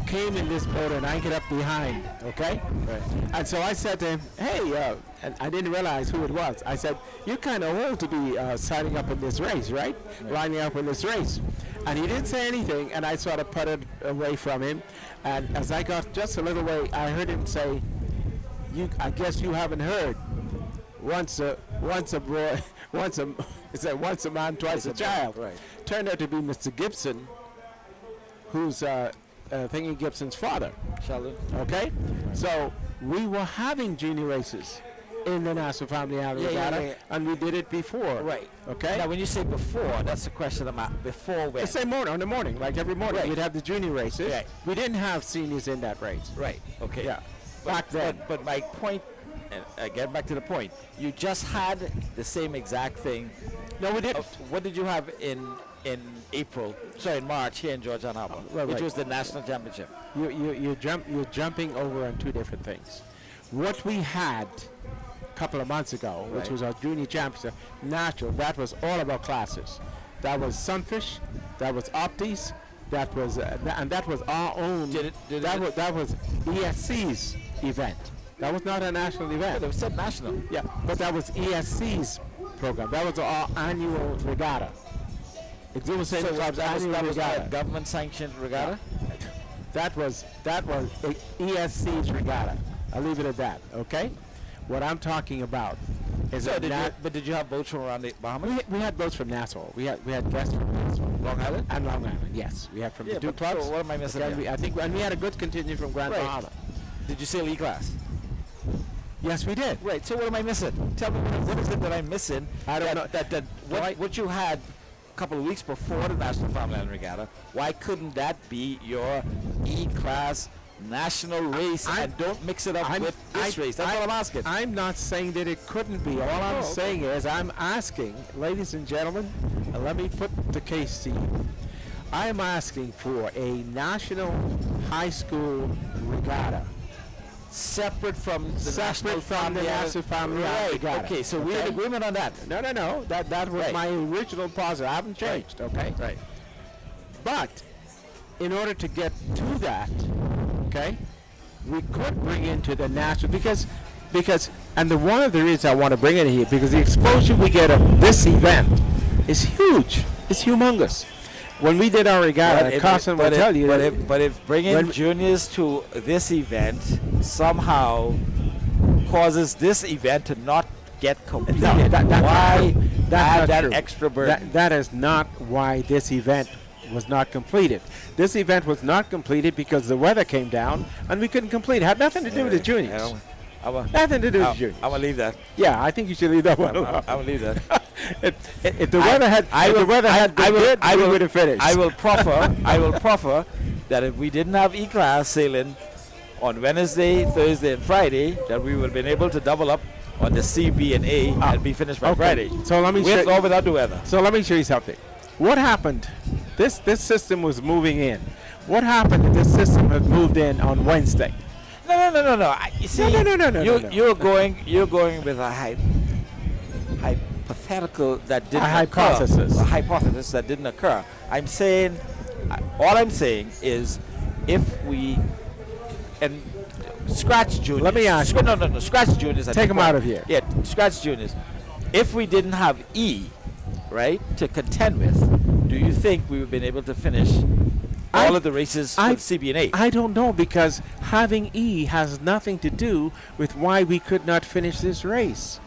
came in this boat and anchored up behind, okay? Right. And so I said to him, hey, and I didn't realize who it was. I said, you're kind of old to be signing up in this race, right? Lining up in this race. And he didn't say anything, and I sort of putted away from him. And as I got just a little way, I heard him say, I guess you haven't heard. Once a man, twice a child. Right. Turned out to be Mr. Gibson, who's Thingy Gibson's father. Sheldon. Okay? So we were having junior races in the National Family Alley Regatta, and we did it before. Right. Okay? Now, when you say before, that's the question about before when? The same morning, on the morning, like every morning. Right. We'd have the junior races. Right. We didn't have seniors in that race. Right. Okay. Yeah. Back then. But my point, and again back to the point, you just had the same exact thing. No, we didn't. What did you have in March here in Georgetown Harbor, which was the national championship? You're jumping over on two different things. What we had a couple of months ago, which was our junior championship, natural, that was all of our classes. That was Sunfish, that was Opties, that was and that was our own. That was ESC's event. That was not a national event. But it was said national. Yeah, but that was ESC's program. That was our annual regatta. Exuma St. Club's annual regatta. A government-sanctioned regatta. That was ESC's regatta. I'll leave it at that. Okay. What I'm talking about is did you have boats from around the Bahamas? We had boats from Nassau. We had guests from Nassau. Long Island? And Long Island, yes. We had from the two clubs. So what am I missing? I think, and we had a good contingent from Grand Bahama. Did you sail E-class? Yes, we did. Right. So what am I missing? Tell me what is it that I'm missing? I don't know. What you had a couple of weeks before the National Farmland Regatta, why couldn't that be your E-class national race and don't mix it up with this race? That's all I'm asking. I'm not saying that it couldn't be. All I'm saying is I'm asking, ladies and gentlemen, and let me put the case to you. I'm asking for a national high school regatta. Separate from the National Family Regatta. Okay, so we're in agreement on that. No. That was my original positive. I haven't changed. Okay. Right. But in order to get to that, okay, we could bring into the national because and one of the reasons I want to bring it here because the exposure we get of this event is huge. It's humongous. When we did our regatta, Carson will tell you. But if bringing juniors to this event somehow causes this event to not get completed, why add that extra burden? That is not why this event was not completed. This event was not completed because the weather came down and we couldn't complete it. It had nothing to do with the juniors. Nothing to do with the juniors. I'm going to leave that. Yeah, I think you should leave that one alone. I'm going to leave that. If the weather had been good, we would have finished. I will proffer that if we didn't have E-class sailing on Wednesday, Thursday, and Friday, that we would have been able to double up on the C, B, and A and be finished by Friday. So let me with or without the weather. So let me show you something. What happened? This system was moving in. What happened if this system had moved in on Wednesday? No. You see, you're going with a hypothetical that didn't hypothesis. A hypothesis that didn't occur. All I'm saying is, if we scratch juniors. Let me ask you. No. Scratch juniors. Take them out of here. Yeah, scratch juniors. If we didn't have E, right, to contend with, do you think we would have been able to finish all of the races for the CB&A. I don't know, because having E has nothing to do with why we could not finish this race.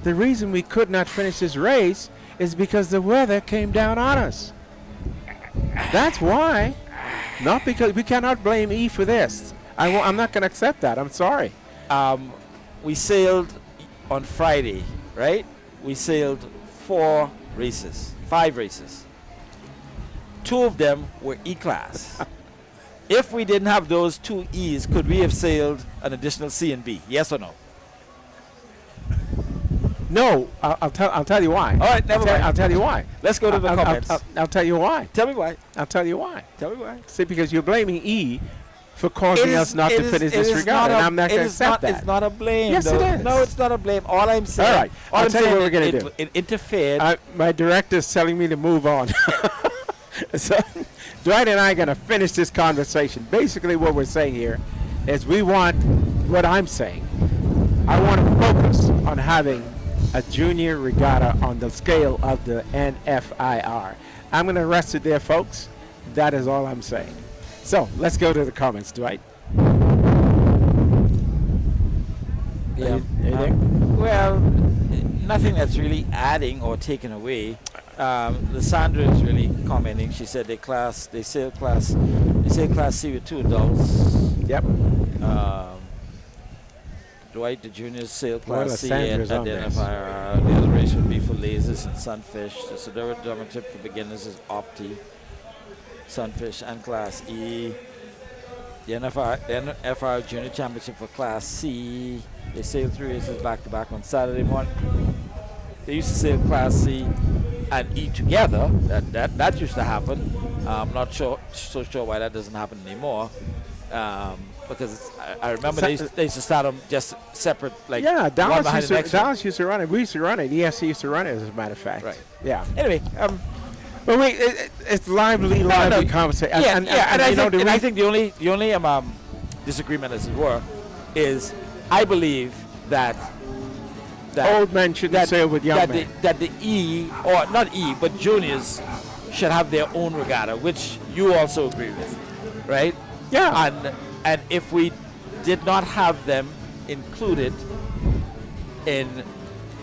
The reason we could not finish this race is because the weather came down on us. That's why. Not because we cannot blame E for this. I'm not going to accept that. I'm sorry. We sailed on Friday, right? We sailed 5 races. 2 of them were E-class. If we didn't have those 2 E's, could we have sailed an additional C and B? Yes or no? No, I'll tell you why. All right, never mind. I'll tell you why. Let's go to the comments. I'll tell you why. Tell me why. I'll tell you why. Tell me why. See, because you're blaming E for causing us not to finish this regatta, and I'm not going to accept that. It's not a blame. Yes, though. it is. No, it's not a blame. All I'm saying. All right, I'll tell you what we're going to do. It interfered. My director's telling me to move on. So, Dwight and I are going to finish this conversation. Basically, what we're saying here is we want, what I'm saying, I want to focus on having a junior regatta on the scale of the NFIR. I'm going to rest it there, folks. That is all I'm saying. So let's go to the comments, Dwight. Yeah. Well, nothing that's really adding or taking away. Lysandra is really commenting. She said they sail class C with 2 adults. Yep. Dwight, the juniors sail class C and Lysandra's on this. identifier. The other race would be for lasers and sunfish. The Sedora tip for beginners is Opti, sunfish, and class E. The NFR Junior Championship for class C. They sail 3 races back to back on Saturday morning. They used to sail class C and E together. That used to happen. I'm not so sure why that doesn't happen anymore. Because I remember they used to start them just separate, like Dallas used to run it. We used to run it. ESC used to run it, as a matter of fact. Right. Yeah. Anyway, but wait, it's lively conversation. And I think the only disagreement, as it were, is I believe that old men shouldn't sail with young men. That the E, or not E, but juniors should have their own regatta, which you also agree with, right? Yeah. And if we did not have them included in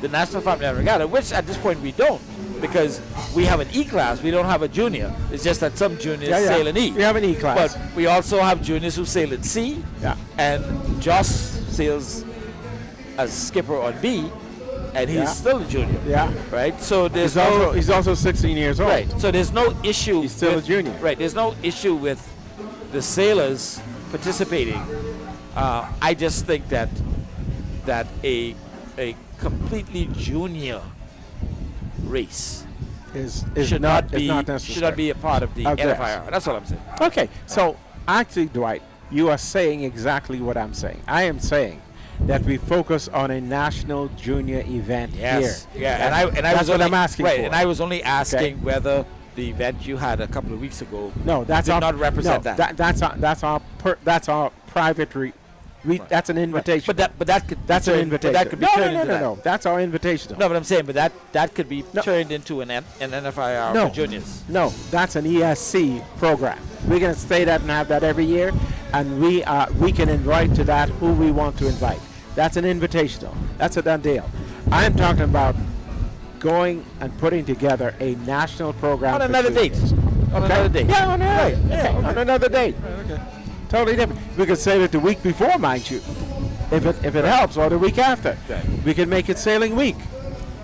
the National Farmland Regatta, which at this point we don't, because we have an E-class, we don't have a junior. It's just that some juniors sail in E. We have an E-class. But we also have juniors who sail in C, and Josh sails as skipper on B, and he's still a junior. Yeah. Right? So there's he's also 16 years old. Right. So there's no issue. He's still a junior. Right. There's no issue with the sailors participating. I just think that a completely junior race should not be a part of the NFIR. That's all I'm saying. Okay. So actually, Dwight, you are saying exactly what I'm saying. I am saying that we focus on a national junior event here. Yeah. That's what I'm asking for. And I was only asking whether the event you had a couple of weeks ago did not represent that. That's our private. That's an invitation. But that could that's an invitation. That could be turned into no. That's our invitation. No, but I'm saying, but that could be turned into an NFIR for juniors. No, that's an ESC program. We're going to stay that and have that every year, and we can invite to that who we want to invite. That's an invitational. That's a done deal. I'm talking about going and putting together a national program on another date. On another date. Yeah, on another date. Yeah, on another date. Right, okay. Totally different. We could say it the week before, mind you, if it helps, or the week after. Okay. We can make it sailing week,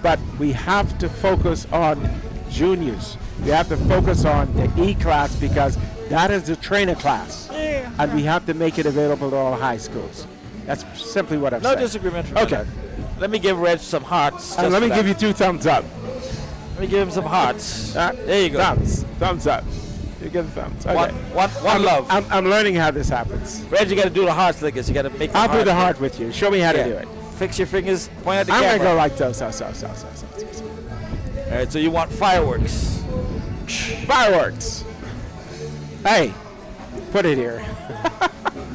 but we have to focus on juniors. We have to focus on the E-class because that is the trainer class, and we have to make it available to all high schools. That's simply what I'm saying. No disagreement. Okay. Let me give Reg some hearts. And let me give you 2 thumbs up. Let me give him some hearts. There you go. Thumbs up. You get a thumbs. Okay. One love. I'm learning how this happens. Reg, you got to do the hearts like this. You got to make. I'll do the heart with you. Show me how to do it. Fix your fingers. Point at the camera. camera. I'm gonna go like this. All right. So you want fireworks? Fireworks. Hey, put it here.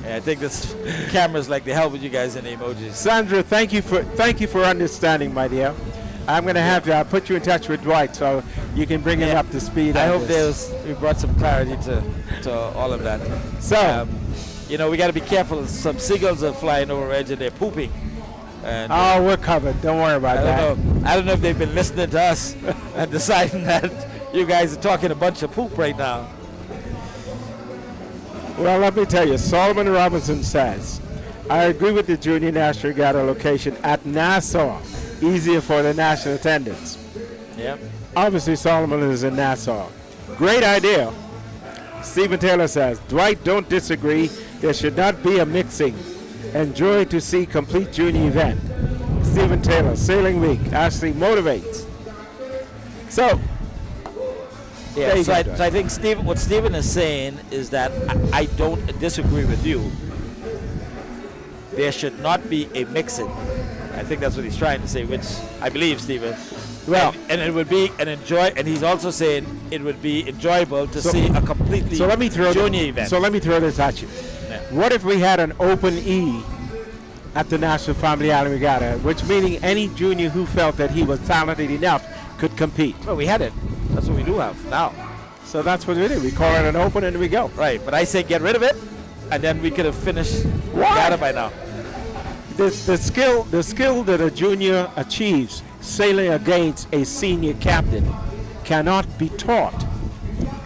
I think this camera's like the hell with you guys in the emojis. Sandra, thank you for understanding, my dear. I'm going to have to put you in touch with Dwight so you can bring him up to speed. I on hope this. we brought some clarity to all of that. So, you know, we got to be careful. Some seagulls are flying over edge and they're pooping. And, we're covered. Don't worry about that. I don't know if they've been listening to us and deciding that you guys are talking a bunch of poop right now. Well, let me tell you, Solomon Robinson says, I agree with the Junior National Regatta location at Nassau. Easier for the national attendance. Yep. Obviously, Solomon is in Nassau. Great idea. Stephen Taylor says, Dwight, don't disagree. There should not be a mixing. Enjoy to see complete junior event. Stephen Taylor, Sailing Week, actually motivates. So, yeah, so I think what Stephen is saying is that I don't disagree with you. There should not be a mixing. I think that's what he's trying to say, which I believe, Stephen. Well, and it would be and he's also saying it would be enjoyable to see a completely junior event. So let me throw this at you. Yeah. What if we had an open E at the National Family Island Regatta, which meaning any junior who felt that he was talented enough could compete? Well, we had it. That's what we do have now. So that's what we do. We call it an open and we go. Right, but I say get rid of it, and then we could have finished regatta by now. The skill that a junior achieves sailing against a senior captain cannot be taught.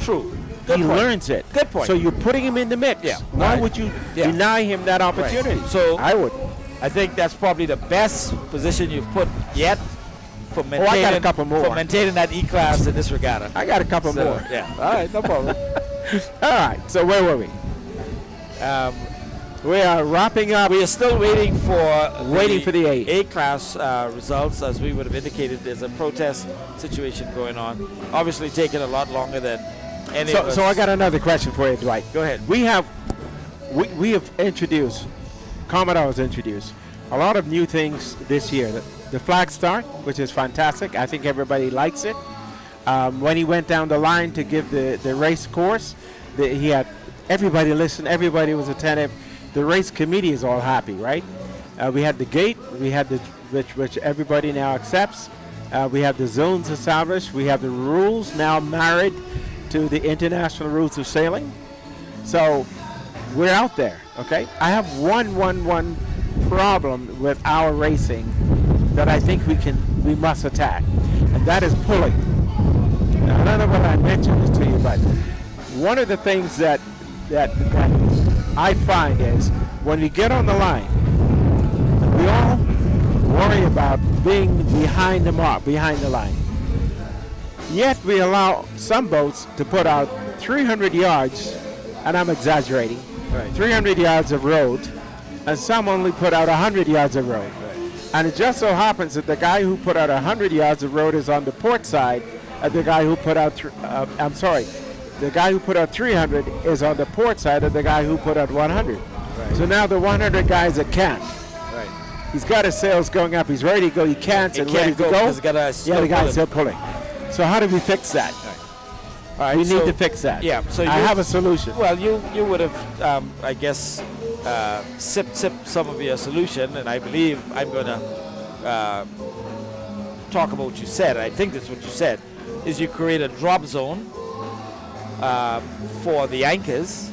True. He learns it. Good point. So you're putting him in the mix. Yeah. Why would you deny him that opportunity? Right. So I would. I think that's probably the best position you've put yet for maintaining, I got a couple more. For maintaining that E-class in this regatta. I got a couple more. Yeah. All right, no problem. All right. So where were we? We are wrapping up. We are still waiting for the A-class results. As we would have indicated, there's a protest situation going on. Obviously taking a lot longer than any of us. So I got another question for you, Dwight. Go ahead. We have introduced, Commodore's introduced a lot of new things this year. The flag start, which is fantastic. I think everybody likes it. When he went down the line to give the race course, he had everybody listen. Everybody was attentive. The race committee is all happy, right? We had the gate, we had which everybody now accepts. We have the zones established. We have the rules now married to the international rules of sailing. So we're out there, okay? I have one problem with our racing that I think we must attack, and that is pulling. Now, I don't know whether I mentioned this to you, but one of the things that I find is when we get on the line, we all worry about being behind the mark, behind the line. Yet we allow some boats to put out 300 yards, and I'm exaggerating, 300 yards of road, and some only put out 100 yards of road. And it just so happens that the guy who put out 100 yards of road is on the port side, and the guy who put out, the guy who put out 300 is on the port side of the guy who put out 100. Right. So now the 100 guys that can't. Right. He's got his sails going up. He's ready to go. He can't ready to go. The guy's still pulling. So how do we fix that? All right, we need to fix that. Yeah. So I have a solution. Well, you would have, I guess, sipped some of your solution, and I believe I'm going to talk about what you said. I think that's what you said, is you create a drop zone for the anchors,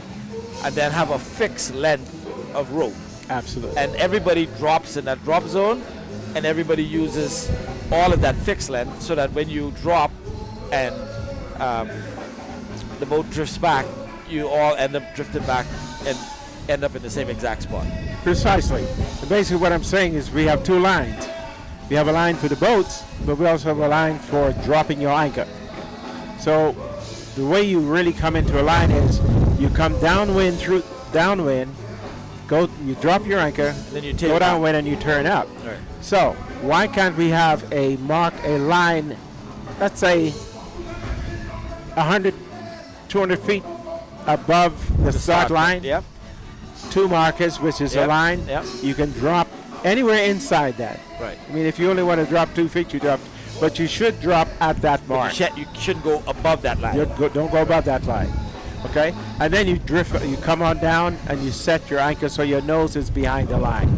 and then have a fixed length of rope. Absolutely. And everybody drops in that drop zone, and everybody uses all of that fixed length, so that when you drop and the boat drifts back, you all end up drifting back and end up in the same exact spot. Precisely. And basically what I'm saying is we have two lines. We have a line for the boats, but we also have a line for dropping your anchor. So the way you really come into a line is you come downwind, you drop your anchor, then you take go downwind and you turn up. Right. So why can't we have a line, let's say 100, 200 feet above the start line? Yep. Two markers, which is a line. Yep. You can drop anywhere inside that. Right. I mean, if you only want to drop 2 feet, you drop, but you should drop at that mark. You shouldn't go above that line. Don't go above that line. Okay? And then you drift, you come on down and you set your anchor so your nose is behind the line.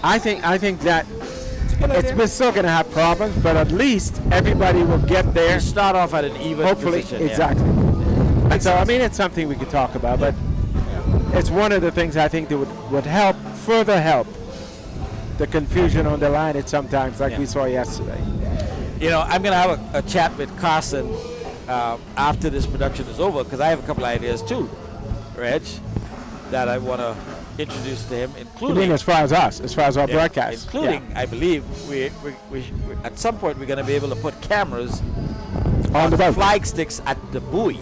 I think that We're still going to have problems, but at least everybody will get there. You start off at an even Hopefully, position. Yeah. exactly. And so, I mean, it's something we could talk about, but it's one of the things I think that would help, further help the confusion on the line at sometimes, like we saw yesterday. You know, I'm going to have a chat with Carson after this production is over, because I have a couple ideas too, Reg, that I want to introduce to him, including... You mean as far as us, as far as our broadcast? Including, I believe, we at some point we're going to be able to put cameras on the boat. Flag sticks at the buoy,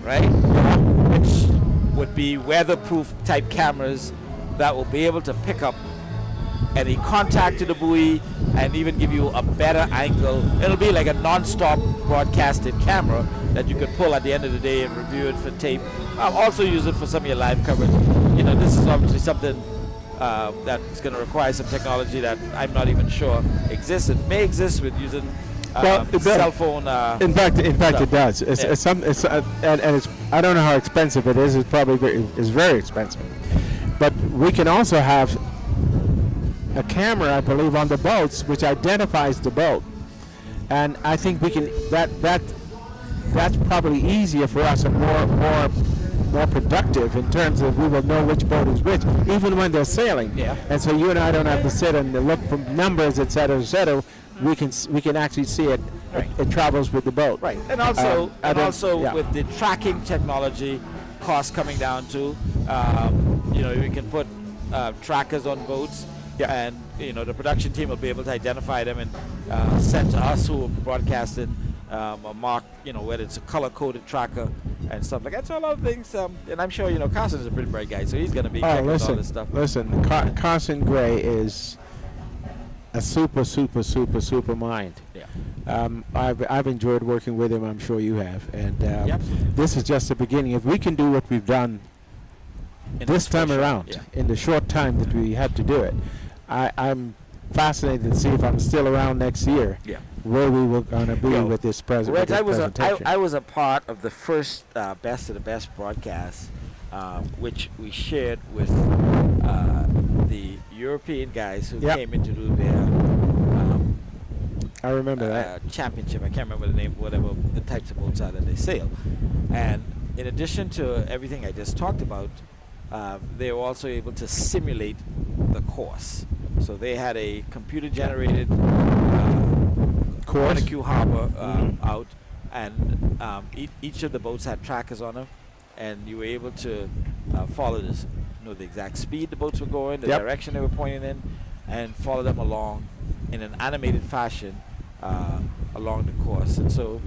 right? Which would be weatherproof type cameras that will be able to pick up any contact to the buoy and even give you a better angle. It'll be like a non-stop broadcasted camera that you could pull at the end of the day and review it for tape. I'll also use it for some of your live coverage. You know, this is obviously something that's going to require some technology that I'm not even sure exists. It may exist with using cell phone. In fact, it does. It's I don't know how expensive it is. It's probably very expensive. But we can also have a camera, I believe, on the boats which identifies the boat, and I think we can. That's probably easier for us and more productive in terms of we will know which boat is which, even when they're sailing. Yeah. And so you and I don't have to sit and look for numbers, et cetera. We can actually see it. Right. It travels with the boat. Right. And also, with the tracking technology, costs coming down to, we can put trackers on boats. Yeah. And the production team will be able to identify them and send to us who are broadcasting a mark, whether it's a color-coded tracker and stuff like that. So a lot of things, and I'm sure Carson is a pretty bright guy, so he's going to be checking all this stuff. Listen, Carson Gray is a super mind. Yeah. I've enjoyed working with him. I'm sure you have, and this is just the beginning. If we can do what we've done this time around, in the short time that we had to do it, I'm fascinated to see if I'm still around next year. Yeah. Where we were going to be with this presentation. I was a part of the first Best of the Best broadcast, which we shared with the European guys who came in to do their I remember that championship. I can't remember the name, whatever the types of boats are that they sail. And in addition to everything I just talked about, they were also able to simulate the course. So they had a computer-generated Quantico Harbor out, and each of the boats had trackers on them, and you were able to follow this, the exact speed the boats were going, the direction they were pointing in, and follow them along in an animated fashion along the course. And so,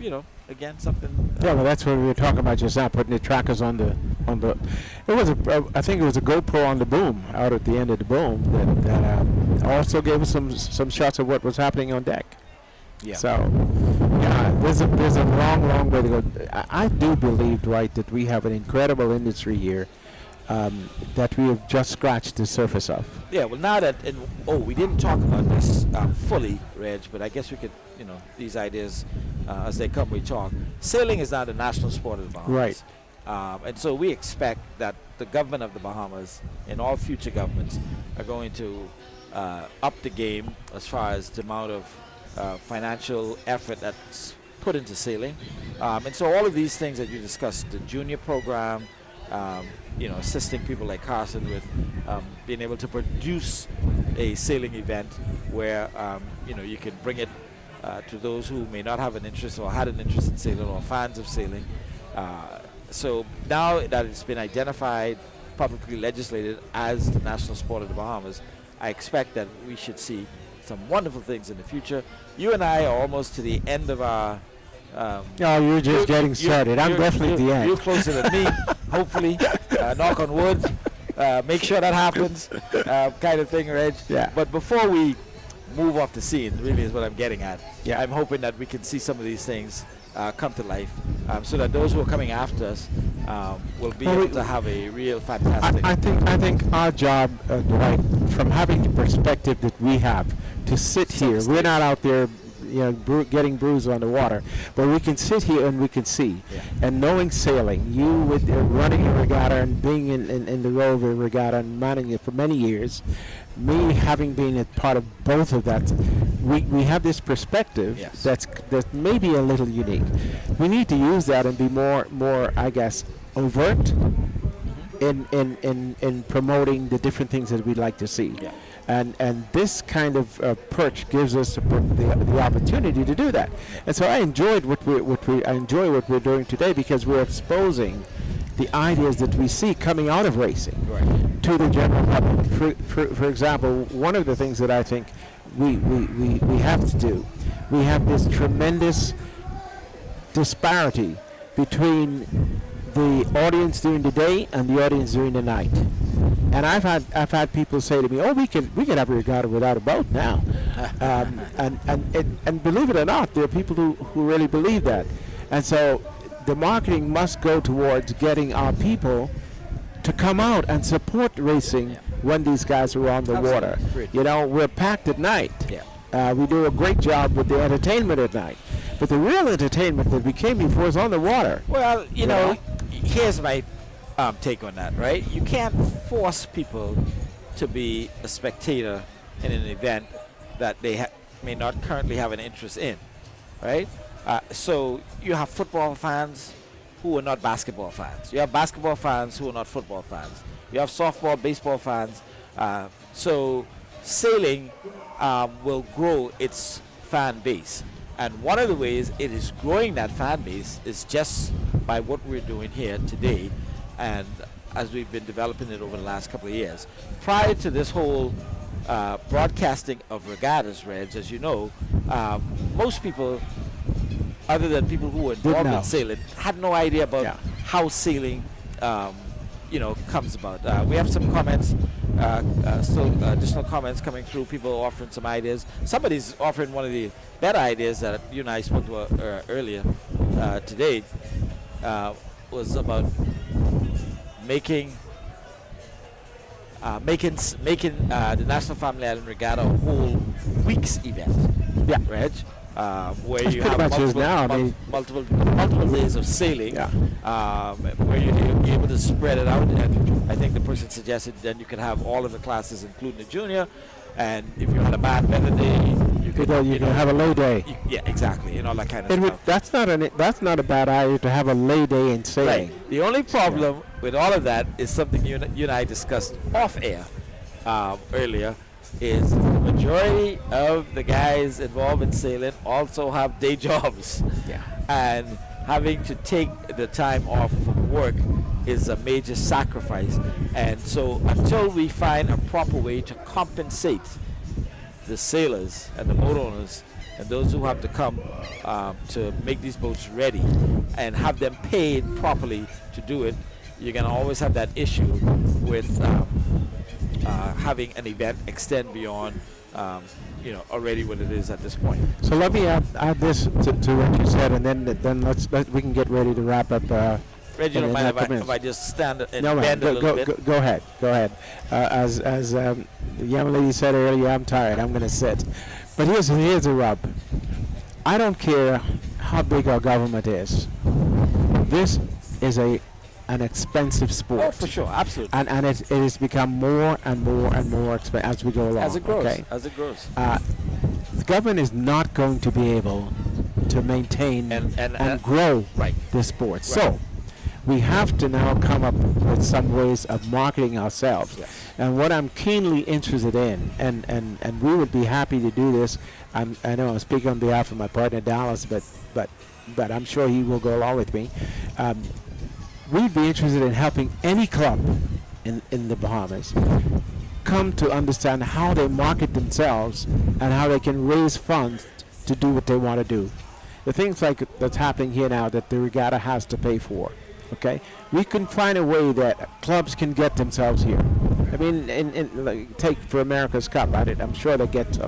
again, something. Well, that's what we were talking about just now, putting the trackers on the. It was I think it was a GoPro on the boom, out at the end of the boom, that also gave us some shots of what was happening on deck. Yeah. So, there's a long way to go. I do believe, Dwight, that we have an incredible industry here that we have just scratched the surface of. Yeah. Well, now that we didn't talk about this fully, Reg, but I guess we could, these ideas as they come, we talk. Sailing is now the national sport of the Bahamas. Right. And so we expect that the government of the Bahamas and all future governments are going to up the game as far as the amount of financial effort that's put into sailing. And so all of these things that you discussed, the junior program, assisting people like Carson with being able to produce a sailing event where, you can bring it to those who may not have an interest or had an interest in sailing or fans of sailing. So now that it's been identified, publicly legislated as the national sport of the Bahamas, I expect that we should see some wonderful things in the future. You and I are almost to the end of our... you're just getting started. I'm definitely at the end. You're closer than me, hopefully. Knock on wood. Make sure that happens, kind of thing, Reg. Yeah. But before we move off the scene, really is what I'm getting at. Yeah. I'm hoping that we can see some of these things come to life, so that those who are coming after us will be able to have a real fantastic... I think our job, Dwight, from having the perspective that we have, to sit here, we're not out there getting bruised on the water, but we can sit here and we can see. Yeah. And knowing sailing, you with running a regatta and being in the role of a regatta and managing it for many years, me having been a part of both of that, we have this perspective Yes. that's maybe a little unique. We need to use that and be more I guess overt in promoting the different things that we'd like to see. Yeah. And this kind of perch gives us the opportunity to do that. And so I enjoy what we're doing today, because we're exposing the ideas that we see coming out of racing to the general public. For example, one of the things that I think we have to do, we have this tremendous disparity between the audience during the day and the audience during the night. And I've had people say to me, "Oh, we can have a regatta without a boat now," and believe it or not, there are people who really believe that. And so the marketing must go towards getting our people to come out and support racing when these guys are on the water. Great. You know, we're packed at night. Yeah. We do a great job with the entertainment at night, but the real entertainment that we came before is on the water. Well, you know, here's my take on that, right? You can't force people to be a spectator in an event that they may not currently have an interest in, right? So you have football fans who are not basketball fans. You have basketball fans who are not football fans. You have softball, baseball fans. So sailing will grow its fan base. And one of the ways it is growing that fan base is just by what we're doing here today, and as we've been developing it over the last couple of years. Prior to this whole broadcasting of regattas, Reg, as you know, most people, other than people who were involved in sailing, had no idea about how sailing, comes about. We have some comments, still additional comments coming through, people offering some ideas. Somebody's offering one of the better ideas that you and I spoke to earlier today, was about making the National Family Island Regatta a whole week's event. Yeah, Reg. Where you have multiple days of sailing, where you're able to spread it out. And I think the person suggested then you can have all of the classes, including the junior. And if you had a better day, you could have a lay day. Yeah, exactly, and all that kind of stuff. That's not a bad idea to have a lay day in sailing. Right. The only problem with all of that is something you and I discussed off air earlier. Is the majority of the guys involved in sailing also have day jobs. Yeah. And having to take the time off from work is a major sacrifice. And so until we find a proper way to compensate the sailors and the boat owners and those who have to come to make these boats ready and have them paid properly to do it, you're going to always have that issue with having an event extend beyond, already what it is at this point. So let me add this to what you said, and then we can get ready to wrap up. Reg, you don't mind if I just stand and bend a little bit? Go ahead. As the young lady said earlier, I'm tired. I'm going to sit. But here's the rub. I don't care how big our government is. This is an expensive sport. Oh, for sure, absolutely. And it has become more and more expensive as we go along. As it grows. Okay? As it grows. The government is not going to be able to maintain and grow this sport. Right. So we have to now come up with some ways of marketing ourselves. Yes. And what I'm keenly interested in, and we would be happy to do this. I know I'm speaking on behalf of my partner Dallas, but I'm sure he will go along with me. We'd be interested in helping any club in the Bahamas come to understand how they market themselves and how they can raise funds to do what they want to do. The things like that's happening here now that the regatta has to pay for. Okay, we can find a way that clubs can get themselves here. I mean, take for America's Cup. I'm sure they get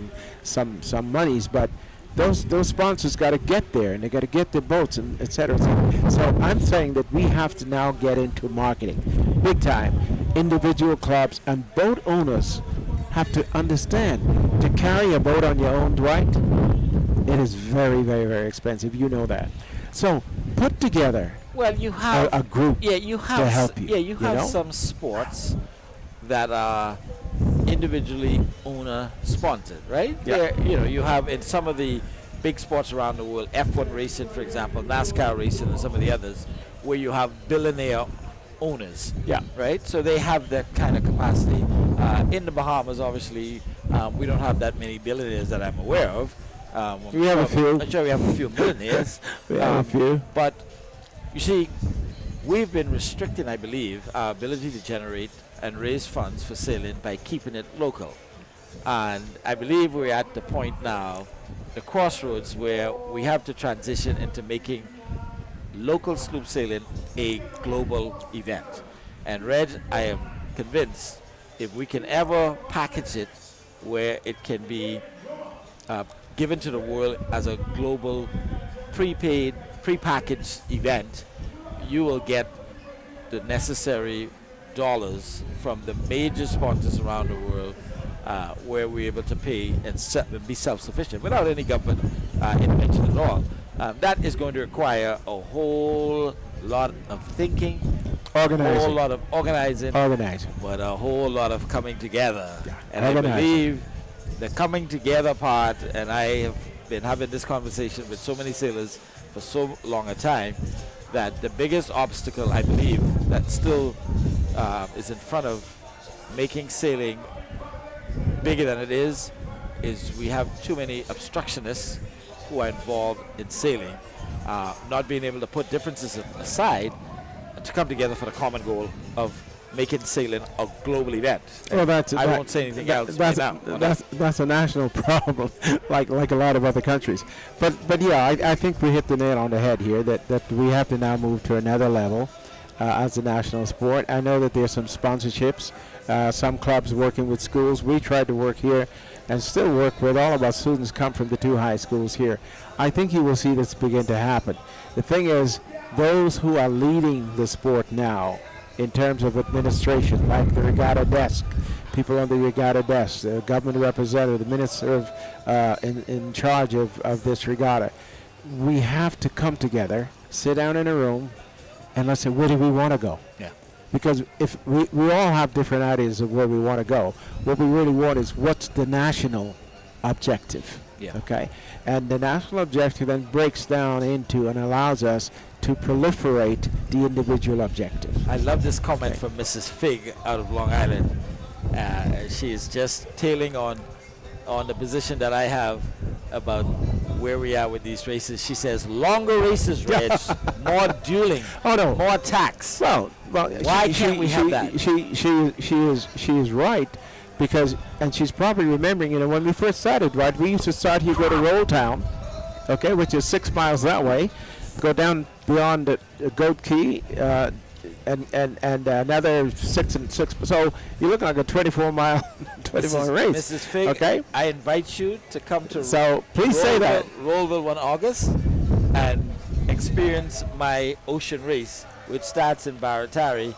some monies, but those sponsors got to get there, and they got to get their boats, and et cetera, et cetera. So I'm saying that we have to now get into marketing, big time. Individual clubs and boat owners have to understand to carry a boat on your own right. It is very, very, very expensive. You know that. So put together. Well, you have a group to help you. Yeah, you have some sports that are individually owner sponsored, right? Yeah. You have in some of the big sports around the world, F1 racing, for example, NASCAR racing, and some of the others, where you have billionaire owners. Yeah. Right. So they have that kind of capacity. In the Bahamas, obviously, we don't have that many billionaires that I'm aware of. We have a few. I'm sure we have a few millionaires. We have a few. But you see, we've been restricting, I believe, our ability to generate and raise funds for sailing by keeping it local. And I believe we're at the point now, the crossroads, where we have to transition into making local sloop sailing a global event. And Reg, I am convinced if we can ever package it where it can be given to the world as a global prepaid, prepackaged event, you will get the necessary dollars from the major sponsors around the world, where we're able to pay and be self-sufficient without any government intervention at all. That is going to require a whole lot of thinking, a whole lot of organizing, but a whole lot of coming together. Yeah. And I believe the coming together part, and I have been having this conversation with so many sailors for so long a time, that the biggest obstacle, I believe, that still is in front of making sailing bigger than it is we have too many obstructionists who are involved in sailing, not being able to put differences aside and to come together for the common goal of making sailing a global event. Well, I won't say anything else right now. That's a national problem, like a lot of other countries. But yeah, I think we hit the nail on the head here, that we have to now move to another level as a national sport. I know that there's some sponsorships, some clubs working with schools. We tried to work here and still work with all of our students come from the 2 high schools here. I think you will see this begin to happen. The thing is, those who are leading the sport now in terms of administration, like the Regatta desk, people on the Regatta desk, the government representative, the minister in charge of this regatta, we have to come together, sit down in a room, and let's say, where do we want to go? Yeah. Because if we all have different ideas of where we want to go, what we really want is what's the national objective. Yeah. Okay? And the national objective then breaks down into and allows us to proliferate the individual objective. I love this comment from Mrs. Fig out of Long Island. She is just tailing on the position that I have about where we are with these races. She says, longer races, Reg, more dueling, more tax. Well, why can't we have that? She is right, because, and she's probably remembering, when we first started, right, we used to start here, go to Roll Town, okay, which is 6 miles that way, go down beyond the Goat Key, and another 6 and 6. So you look like a 24-mile race. Mrs. Fig, okay? I invite you to come to please say that. Rollville 1 August and experience my ocean race, which starts in Baratari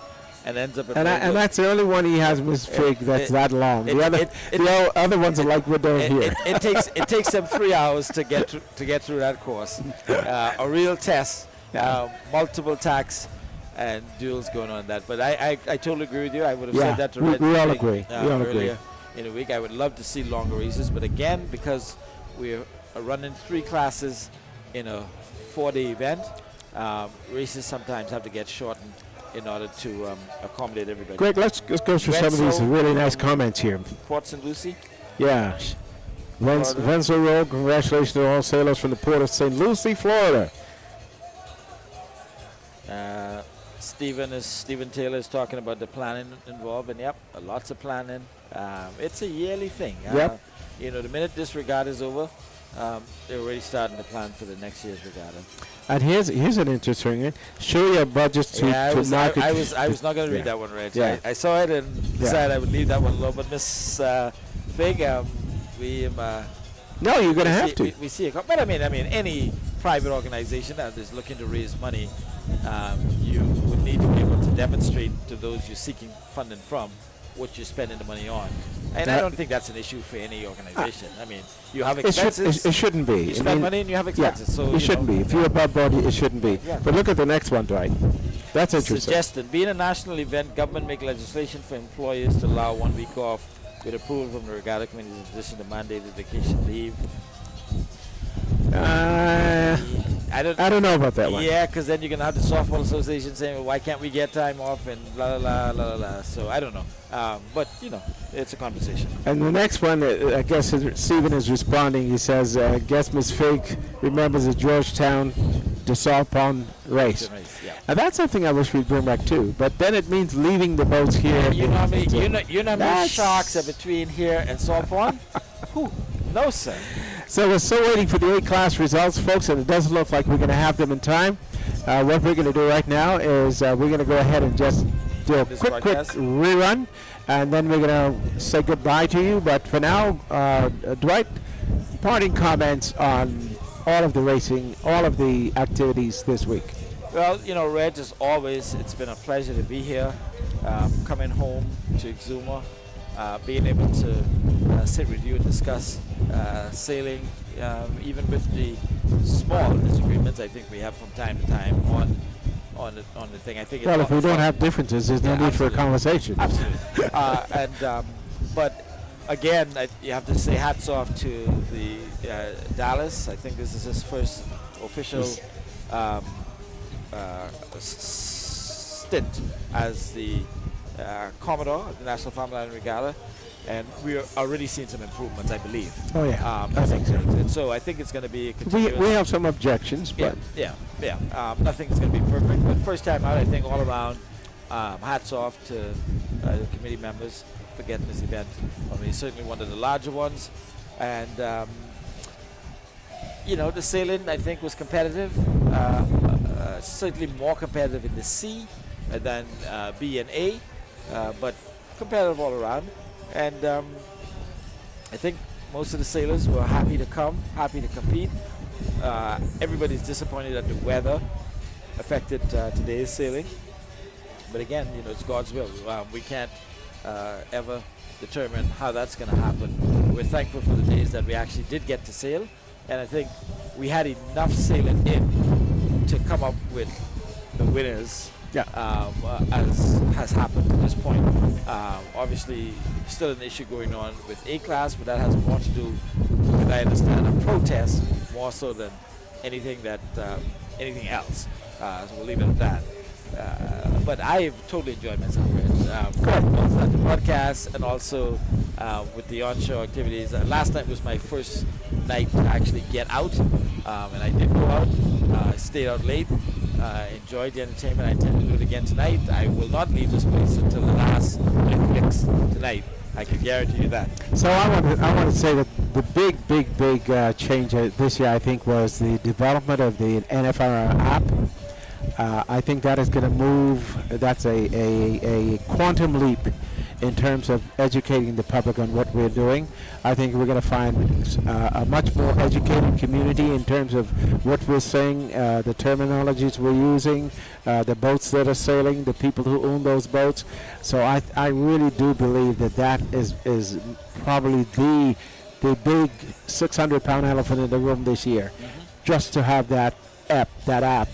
and ends up at and that's the only one he has, Miss Fig, that's that long. The other ones are like we're doing here. It takes them 3 hours to get through that course. A real test, multiple tacks and duels going on that. But I totally agree with you. I would have said that to Red. We all agree. Earlier in the week. I would love to see longer races, but again, because we're running 3 classes in a 4-day event, races sometimes have to get shortened in order to accommodate everybody. Greg, let's go through some of these really nice comments here. Port St. Lucie? Yeah. Wenzel Road, congratulations to all sailors from the port of St. Lucie, Florida. Stephen Taylor is talking about the planning involved, and lots of planning. It's a yearly thing. Yep. The minute this regatta is over, they're already starting to plan for the next year's regatta. And here's an interesting one. Show your budgets to market. I was not going to read that one, Reg. Yeah. I saw it and decided I would leave that one alone. But Miss Fig, no, you're going to have to. We see it. But I mean, any private organization that is looking to raise money, you would need to be able to demonstrate to those you're seeking funding from what you're spending the money on. And I don't think that's an issue for any organization. You have expenses. It shouldn't be. You spend money and you have expenses. So it shouldn't be. If you're above board, it shouldn't be. Yeah. But look at the next one, right? That's interesting. Suggested, being a national event, government make legislation for employers to allow 1 week off with approval from the Regatta Committee, in addition to mandated vacation leave. I don't know about that one. Yeah, because then you're gonna have the softball association saying, well, "Why can't we get time off?" and la la la la la. So I don't know, but it's a conversation. And the next one, I guess Stephen is responding. He says, "Guess Miss Fig remembers the Georgetown to Salt Pond race." Yeah. And that's something I wish we'd bring back too. But then it means leaving the boats here. You know how many That's- sharks are between here and Salt Pond? Whew, no, sir. So we're still waiting for the A-class results, folks, and it doesn't look like we're going to have them in time. What we're going to do right now is we're going to go ahead and just do a This quick broadcast? rerun, and then we're going to say goodbye to you. But for now, Dwight, parting comments on all of the racing, all of the activities this week. Well, Reg, as always, it's been a pleasure to be here, coming home to Exuma, being able to sit with you and discuss sailing, even with the small disagreements I think we have from time to time on the thing. I think. Well, it's if we don't fun. have differences, there's no need for a conversation. Absolutely. But again, you have to say hats off to the Dallas. I think this is his first official stint as the Commodore of the National Farmland Regatta, and we are already seeing some improvements, I believe. Oh yeah, I think so. And so I think it's going to be a continuous. We have some objections, but Yeah. Nothing's going to be perfect, but first time out, I think all around, hats off to the committee members for getting this event. I mean, certainly one of the larger ones, and the sailing I think was competitive, certainly more competitive in the C than B and A, but competitive all around. And I think most of the sailors were happy to come, happy to compete. Everybody's disappointed that the weather affected today's sailing. But again, it's God's will. We can't ever determine how that's going to happen. We're thankful for the days that we actually did get to sail. And I think we had enough sailing in to come up with the winners. As has happened at this point. Obviously, still an issue going on with A-class, but that has more to do with, I understand, a protest more so than anything else. So we'll leave it at that. But I've totally enjoyed myself, both at the podcast and also with the onshore activities. Last night was my first night to actually get out, and I did go out. I stayed out late. Enjoyed the entertainment. I intend to do it again tonight. I will not leave this place until the last Olympics tonight. I can guarantee you that. So I want to say that the big change this year, I think, was the development of the NFR app. I think that is going to move. That's a quantum leap in terms of educating the public on what we're doing. I think we're going to find a much more educated community in terms of what we're saying, the terminologies we're using, the boats that are sailing, the people who own those boats. So I really do believe that is probably the big 600-pound elephant in the room this year, just to have that app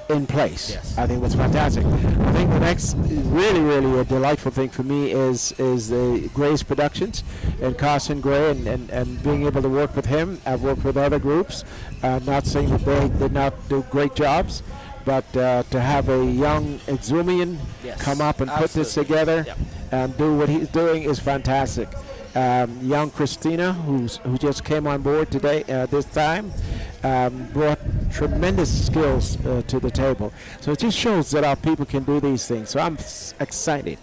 in place. Yes. I think it was fantastic. I think the next really a delightful thing for me is the Gray's Productions and Carson Gray and being able to work with him. I've worked with other groups, not saying that they did not do great jobs, but to have a young Exumian come up and put this together and do what he's doing is fantastic. Young Christina, who just came on board today, this time, brought tremendous skills to the table. So it just shows that our people can do these things. So I'm excited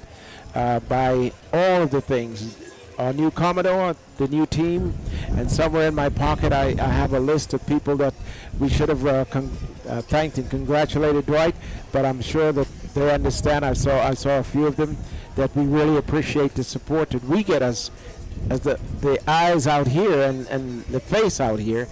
by all of the things. Our new Commodore, the new team, and somewhere in my pocket I have a list of people that we should have thanked and congratulated Dwight, but I'm sure that they understand. I saw a few of them, that we really appreciate the support that we get as the eyes out here and the face out here.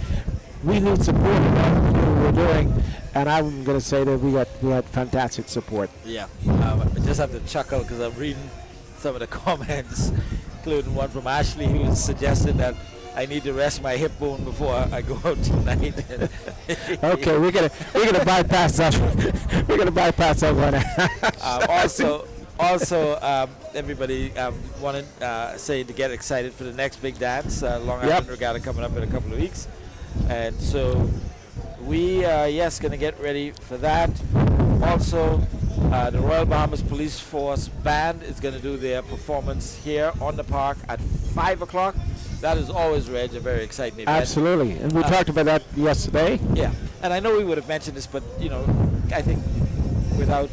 We need support in everything we're doing, and I'm going to say that we had fantastic support. Yeah, I just have to chuckle because I'm reading some of the comments, including one from Ashley who suggested that I need to rest my hip bone before I go out tonight. Okay, we're gonna bypass that. We're gonna bypass that one. Also, everybody wanted say to get excited for the next big dance, Long Island Regatta, coming up in a couple of weeks, and so we yes, gonna get ready for that. Also, the Royal Bahamas Police Force Band is gonna do their performance here on the park at 5 o'clock. That is always, Reg, a very exciting event. Absolutely, and we talked about that yesterday. Yeah, and I know we would have mentioned this, but you know, I think without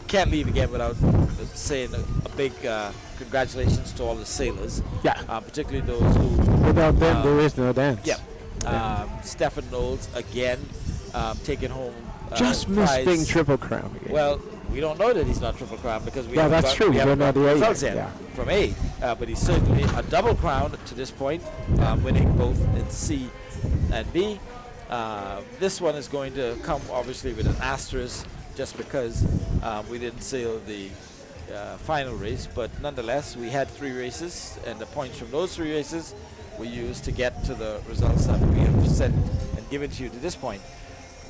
can't leave again without saying a big congratulations to all the sailors. Yeah. Particularly those who. Without them, there is no dance. Yeah. Stephen Knowles again taking home. Just missed prize. being Triple Crown again. Well, we don't know that he's not Triple Crown because we Yeah, haven't that's got, true. we haven't We're not got the A results yet, yet yeah. from A. But he's certainly a double crown to this point, winning both in C and B. This one is going to come obviously with an asterisk just because we didn't sail the final race, but nonetheless we had 3 races, and the points from those 3 races were used to get to the results that we have sent and given to you to this point.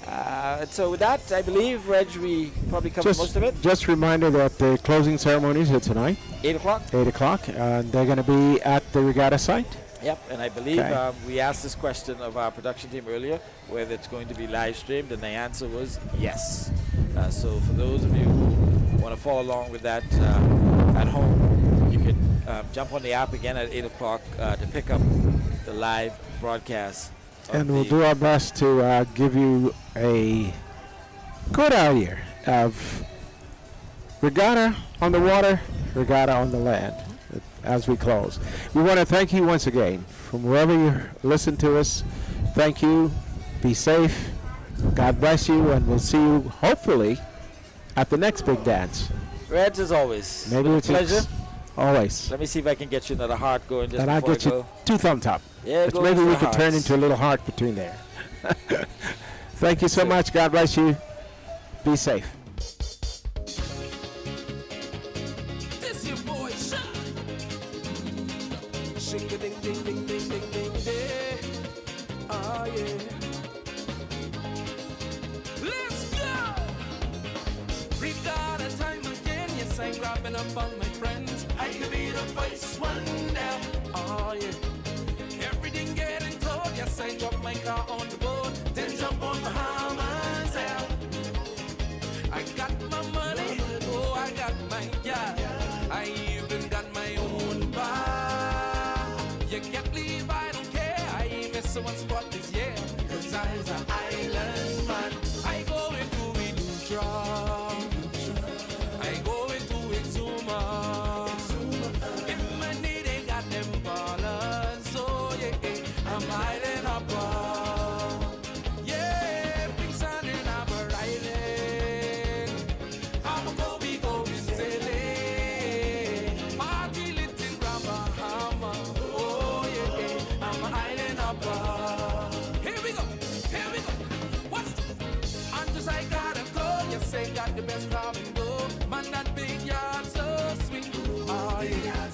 And so with that, I believe, Reg, we probably covered most of it. Just a reminder that the closing ceremonies are tonight. 8 o'clock? 8 o'clock, and they're going to be at the regatta site. Yep, and I believe Okay. we asked this question of our production team earlier, whether it's going to be live streamed, and the answer was yes. So for those of you who want to follow along with that at home, you can jump on the app again at 8 o'clock to pick up the live broadcast. And we'll do our best to give you a good idea of regatta on the water, regatta on the land as we close. We want to thank you once again from wherever you listen to us. Thank you. Be safe. God bless you, and we'll see you hopefully at the next big dance. Reg, as always. Maybe Been a it's pleasure. Always. Let me see if I can get you another heart going just And I'll before get I you go. 2 thumbs up. Yeah, Which go maybe with we the could turn hearts. into a little heart between there. Thank you so much. God bless you. Be safe. This your boy, Sean. Shing a ding ding ding ding ding ding day. Oh yeah. Let's go. Regatta time again. Yes, I'm grabbing up on my friends. I could be the first one there. Oh yeah. Everything getting told. Yes, I drop my car on the boat. Then jump on Bahamas. Yeah. I got my money, oh I got my gal, I even got my own bar. You can't leave, I don't care, I miss one spot this year, cause I'm an island man. I go into Regatta, I go into exuma. In my knee they got them ballers, so yeah, I'm island up. Yeah, big sun in our island. I'm a go sailing. Party lit in Bahamas. Oh yeah, I'm an island up. Here we go, here we go. What's I'm just I gotta go. Yes, I got the best club and go. Man, that big yard so sweet. Oh yeah,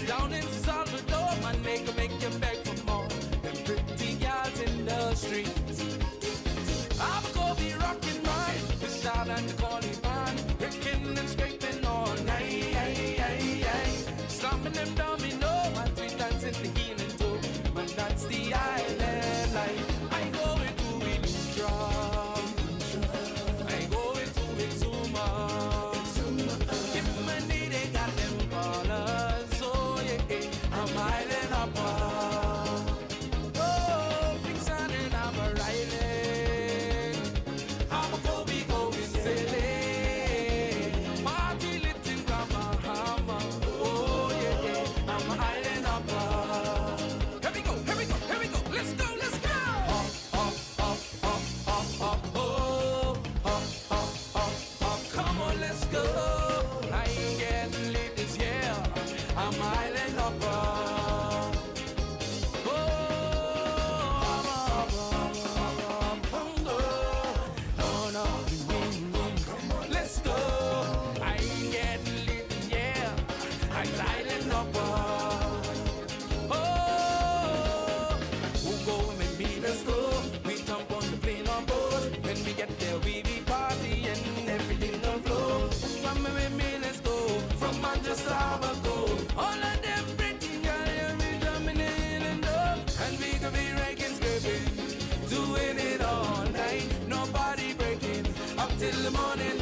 down in Salvador, man, they can make you beg for more. Them pretty yards in the street. I'm gonna be rocking mine, the shout and the calling man, picking and scraping all night. Slamming them down, me know, and we dancing the healing too. Man, that's the island life. I go into Regatta, I go into exuma. till the morning